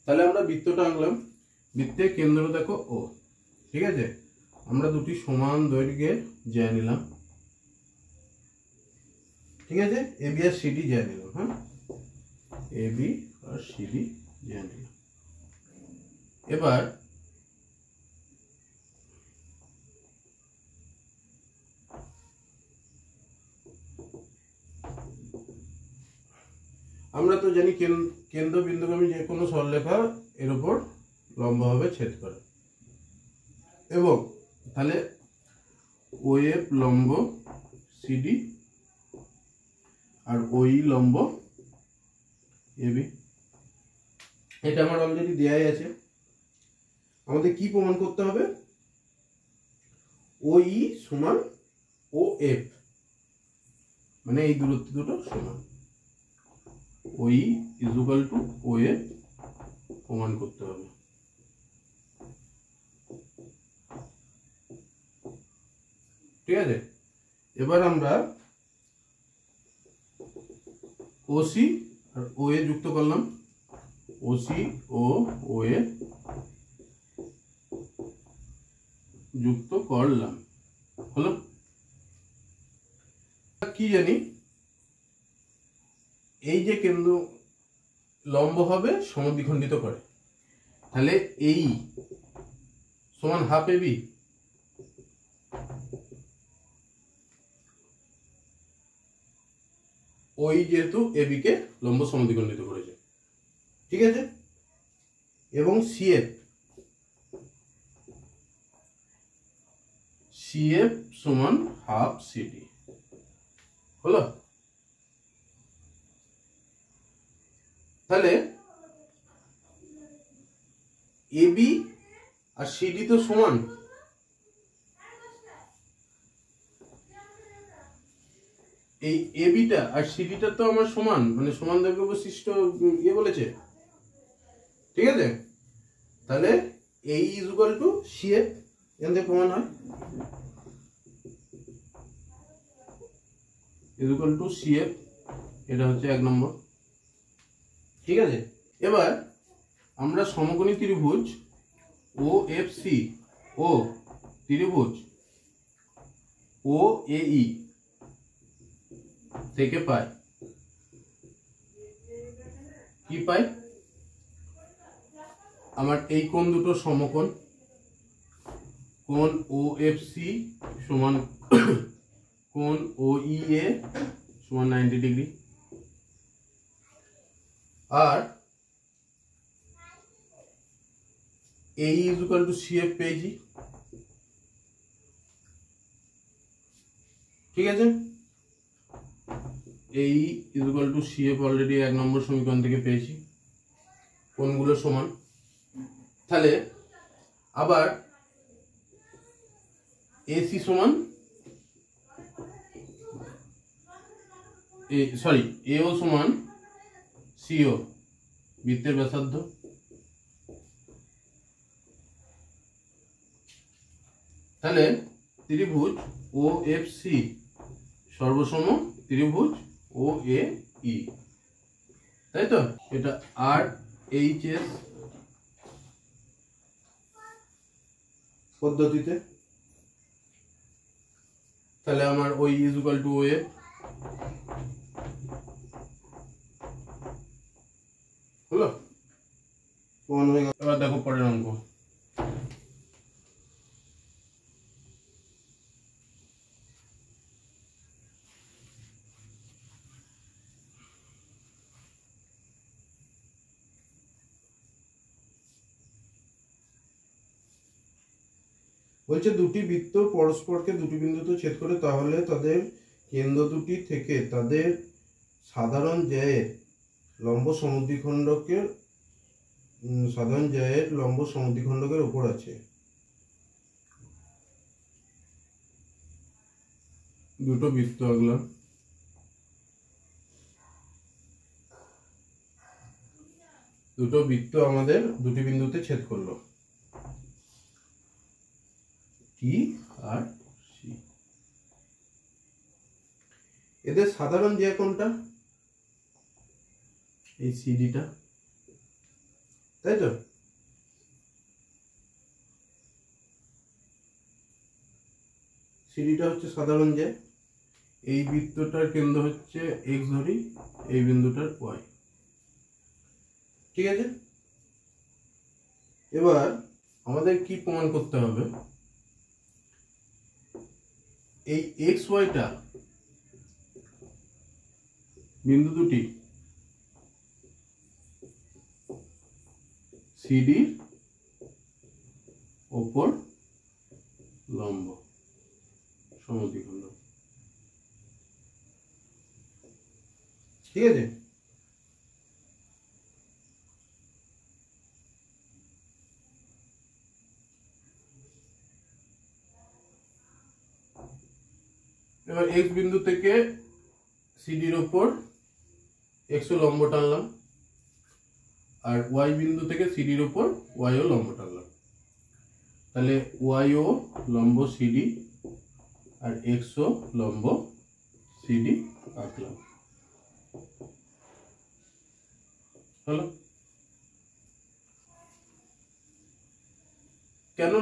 তাহলে আমরা বৃত্তটা আঁকলাম, বৃত্তের কেন্দ্র দেখো ও। ঠিক আছে, আমরা দুটি সমান দৈর্ঘ্যের জ্যা নিলাম। ঠিক আছে, এ বি আর সিডি জ্যা নিলাম। হ্যাঁ, এ বি আর সিডি জ্যা নিলাম। এবার আমরা তো জানি কেন্দ্র বিন্দুগামী যে কোনো সরলরেখা এর উপর লম্বভাবে ছেদ করে, এবং তাহলে ওএফ লম্ব সিডি আর ওই লম্ব এবি। এটা আমার অলরেডি দেয়াই আছে। আমাদের কি প্রমাণ করতে হবে? ওই সমান ও এফ, মানে এই দূরত্ব দুটো সমান। ওই ইকুয়াল টু ও এফ প্রমাণ করতে হবে। ঠিক আছে, এবার আমরা ওসি আর ও এ যুক্ত করলাম। ওসি ও ও এ যুক্ত করলাম, হলো? কি জানি, এই যে কেন্দ্র লম্ব হবে সমদ্বিখণ্ডিত করে, তাহলে এই সমান হাফ এ বি। ওই যেহেতু এ বি কে লম্ব সমদ্বিখণ্ডিত করেছে, ঠিক আছে, এবং সিএফ সমান হাফ সিডি, হলো? তাহলে এবি আর সিডি তো সমান, এই এবিটা আর সিডিটা তো আমার সমান, মানে সমান দৈর্ঘ্য বিশিষ্ট বলেছে, ঠিক আছে, তাহলে এই ইজ ইকুয়াল টু সিএফ, এখান থেকে প্রমাণ হয় ইজ ইকুয়াল টু সিএফ, এটা হচ্ছে 1 নম্বর। ঠিক আছে, এবার আমরা সমকোণী ত্রিভুজ ও এফ সি ও ত্রিভুজ ও এই থেকে পাই কি পাই, আমার এই কোণ দুটো সমকোণ, কোণ ও এফ সি সমান কোণ ও ই এ সমান 90 ডিগ্রি, আর এই ইজ ইকুয়াল টু সিএফ পেয়েছি। ঠিক আছে, এই is equal two CF already 1 নম্বর সমীকরণ থেকে পেয়েছি, কোণগুলো সমান। তাহলে আবার এসি সমান এও সমান সিও, বৃত্তের ব্যাসার্ধ। তাহলে ত্রিভুজ ও এফ সি সর্বসম ত্রিভুজ ও এ ই, তাই তো? এটা আর এইচ এস পদ্ধতিতে। তাহলে আমার ওই is equal to O F হলো, প্রমাণ হয়ে গেল। এবার দেখো পরের অঙ্ক। বলছে দুটি বৃত্ত পরস্পরকে দুটি বিন্দুতে ছেদ করে, তাহলে তাদের কেন্দ্র দুটি থেকে তাদের সাধারণ জ্যায়ের লম্ব সমদ্বিখণ্ডকের উপর আছে। দুটো বৃত্ত আঁকলাম, দুটো বৃত্ত আমাদের দুটি বিন্দুতে ছেদ করলো, টি আর সি। এদের সাধারণ জ্যা কোনটা? এই সিডিটা, তাই তো? সিডিটা হচ্ছে সাধারণ জ্যা। এই বৃত্তটার কেন্দ্র হচ্ছে এক্স ধরি, এই বিন্দুটার ওয়াই। ঠিক আছে, এবার আমাদের কি প্রমাণ করতে হবে? এই এক্স ওয়াইটা বিন্দু দুটি সিডির ওপর লম্ব সমদ্বিখণ্ড। ঠিক আছে, এবার এক্স বিন্দু থেকে সিডির ওপর এক্স ও লম্ব টানলাম, আর ওয়াই বিন্দু থেকে সিডির ওপর ওয়াই ও লম্ব টানলাম। তাহলে ওয়াই ও লম্ব সিডি আর এক্স ও লম্ব সিডি আঁকলাম, হলো। কেন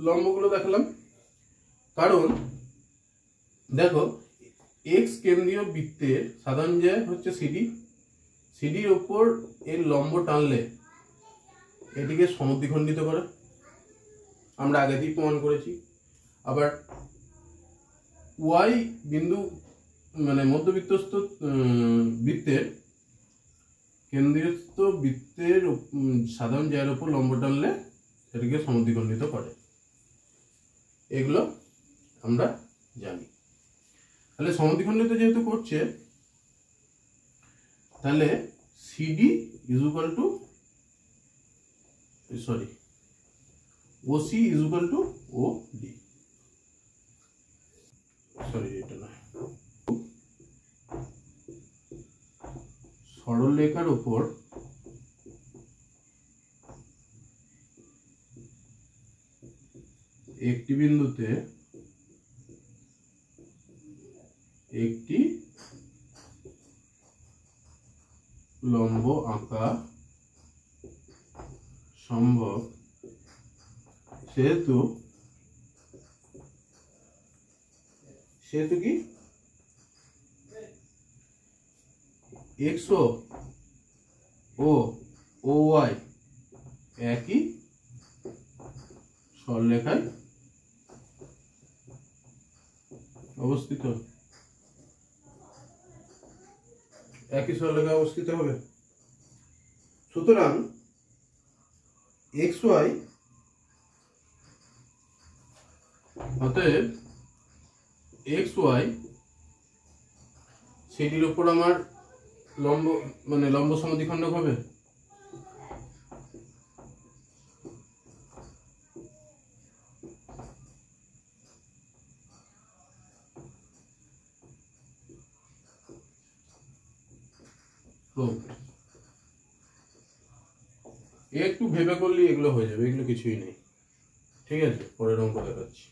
লম্বগুলো দেখালাম? কারণ দেখো, এক্স কেন্দ্রীয় বৃত্তের সাধারণ জ্যা হচ্ছে সিডি, সিডির ওপর এর লম্ব টানলে এটিকে সমদ্বিখণ্ডিত করে, আমরা আগেতেই প্রমাণ করেছি। আবার ওয়াই বিন্দু মানে মধ্যবিত্তস্থ বৃত্তের কেন্দ্রস্থ বৃত্তের সাধারণ জ্যার উপর লম্ব টানলে সেটিকে সমদ্বিখণ্ডিত করে, এগুলো আমরা জানি। তাহলে সমদ্বিখণ্ডিত যেহেতু করছে, তাহলে CD is equal to OC is equal to O D, এটা না, সরলরেখার উপর একটি লম্ব আঁকা সম্ভব, সেহেতু কি এক্স ও ওয়াই একই সরলরেখায় অবস্থিত, একই সরলরেখায় অবস্থিত হবে। সুতরাং এক্স ওয়াই, অতএব এক্স ওয়াই সেটির উপর আমার লম্ব লম্ব সমদ্বিখণ্ডক হবে। একটু ভেবে করলে এগুলো হয়ে যাবে, এগুলো কিছুই নেই। ঠিক আছে, পরের অঙ্ক দেখাচ্ছি।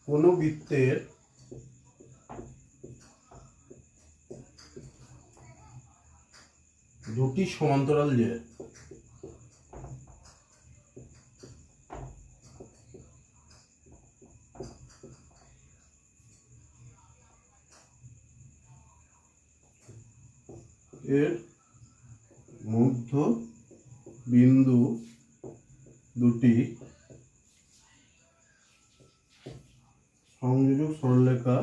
কোনো বৃত্তের দুটি সমান্তরাল যে এর মধ্য বিন্দু দুটি সংযোজক সরলরেখা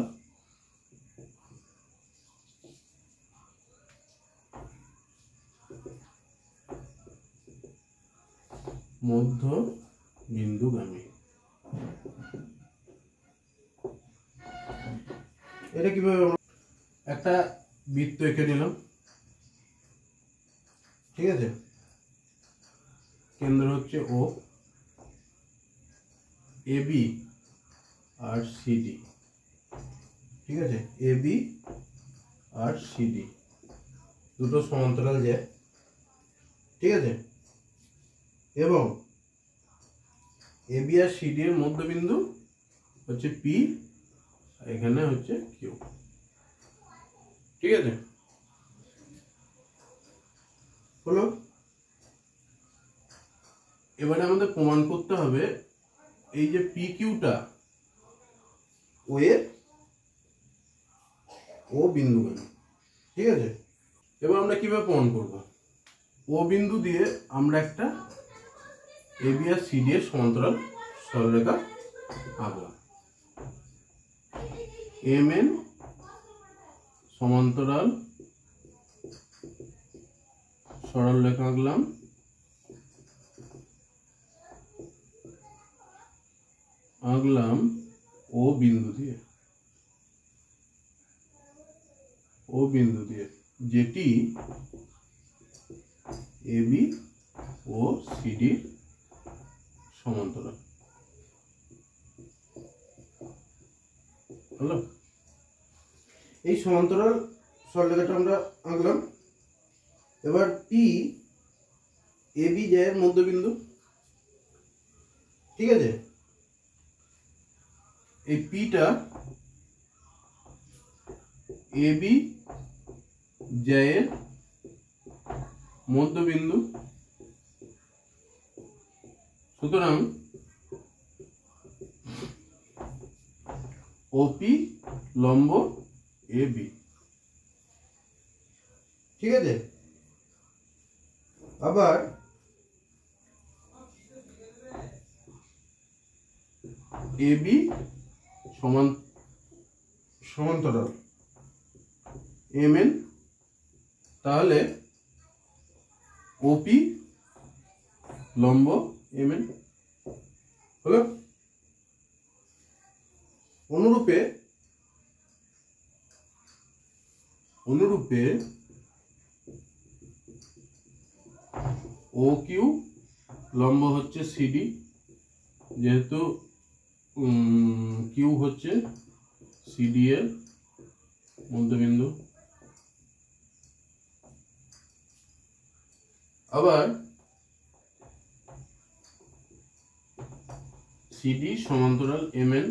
মধ্য বিন্দুগামী। এটা কিভাবে, একটা বৃত্ত এঁকে নিলাম, ঠিক আছে, কেন্দ্র হচ্ছে ও, এ বি আর সিডি, ঠিক আছে, এ বি আর সিডি দুটো সমান্তরাল যায়, ঠিক আছে, এবং এ বি আর সিডি এর মধ্যবিন্দু হচ্ছে পি, এখানে হচ্ছে কিউ, ঠিক আছে, হলো। এবারে আমাদের প্রমাণ করতে হবে এই যে পি কিউটা ও এর ও বিন্দুগামী, ঠিক আছে। এবার আমরা কিভাবে প্রমাণ করব? ও বিন্দু দিয়ে আমরা একটা এ বি আর সিডি এর সমান্তরাল সরলরেখা আঁকলাম, এম এন সমান্তরাল সরলরেখা আঁকলাম ও বিন্দু দিয়ে, যেটি এ বি ও সিডি সমান্তরাল, হলো। এই সমান্তরাল সরলরেখাটা আমরা আঁকলাম। এবার পি এ বি যায় মধ্যবিন্দু, ঠিক আছে, এই পিটা এ বি যায় মধ্যবিন্দু, সুতরাং ওপি লম্ব এ বি, ঠিক আছে। আবার এ বি সমান্তরাল এম এন, তাহলে ওপি লম্ব এম এন, হলো। অনুরূপে ও কিউ লম্ব হচ্ছে সিডি, যেহেতু কিউ হচ্ছে সিডি এর মধ্যবিন্দু। আবার সিডি সমান্তরাল এমএন,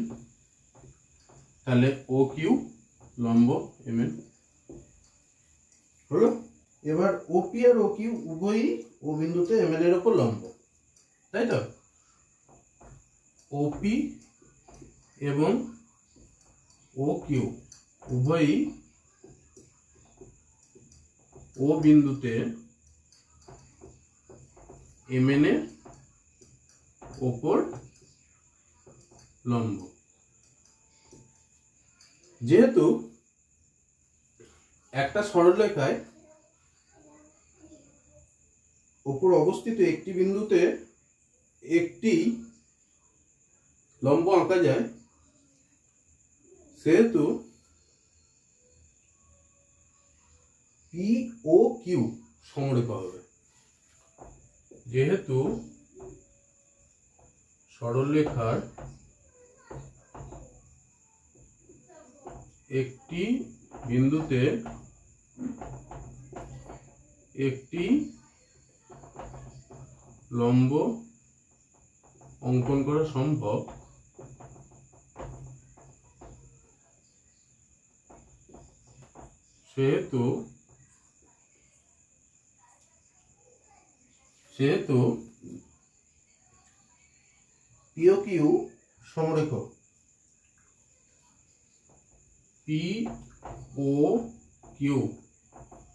তাহলে ও কিউ লম্ব এমএন হলো। এবার ওপি আর ও কিউ উভয়ই ও বিন্দুতে এমএন এর উপর লম্ব, তাই তো? ওপি এবং ও কিউ উভয়ই ও বিন্দুতে এমএন এর উপর লম্ব। যেহেতু একটা সরলরেখায় উপর অবস্থিত একটি বিন্দুতে একটি লম্ব আঁকা যায়, সেহেতু পি ও কিউ সমরেখা হবে। যেহেতু সরলরেখার একটি বিন্দুতে একটি লম্ব অঙ্কন করা সম্ভব, সেহেতু P O Q সমরেখ। P O Q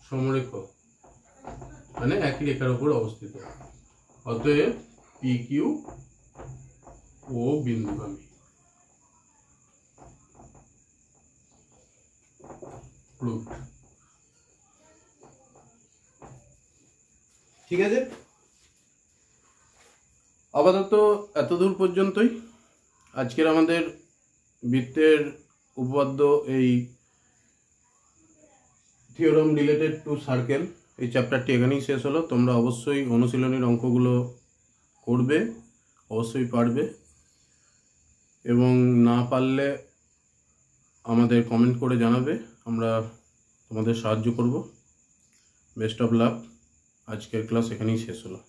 সমরেখ মানে একই রেখার উপর অবস্থিত, অতএব পি কিউ ও বিন্দুগামী। ঠিক আছে, আপাতত এতদূর পর্যন্তই আজকের আমাদের বৃত্তের উপপাদ্য, এই থিওরাম রিলেটেড টু সার্কেল, এই চ্যাপ্টারটি এখানেই শেষ হলো। তোমরা অবশ্যই অনুশীলনীর অঙ্কগুলো করবে, অবশ্যই পারবে, এবং না পারলে আমাদের কমেন্ট করে জানাবে, আমরা তোমাদের সাহায্য করব। Best of luck. আজকের ক্লাস এখানেই শেষ হলো।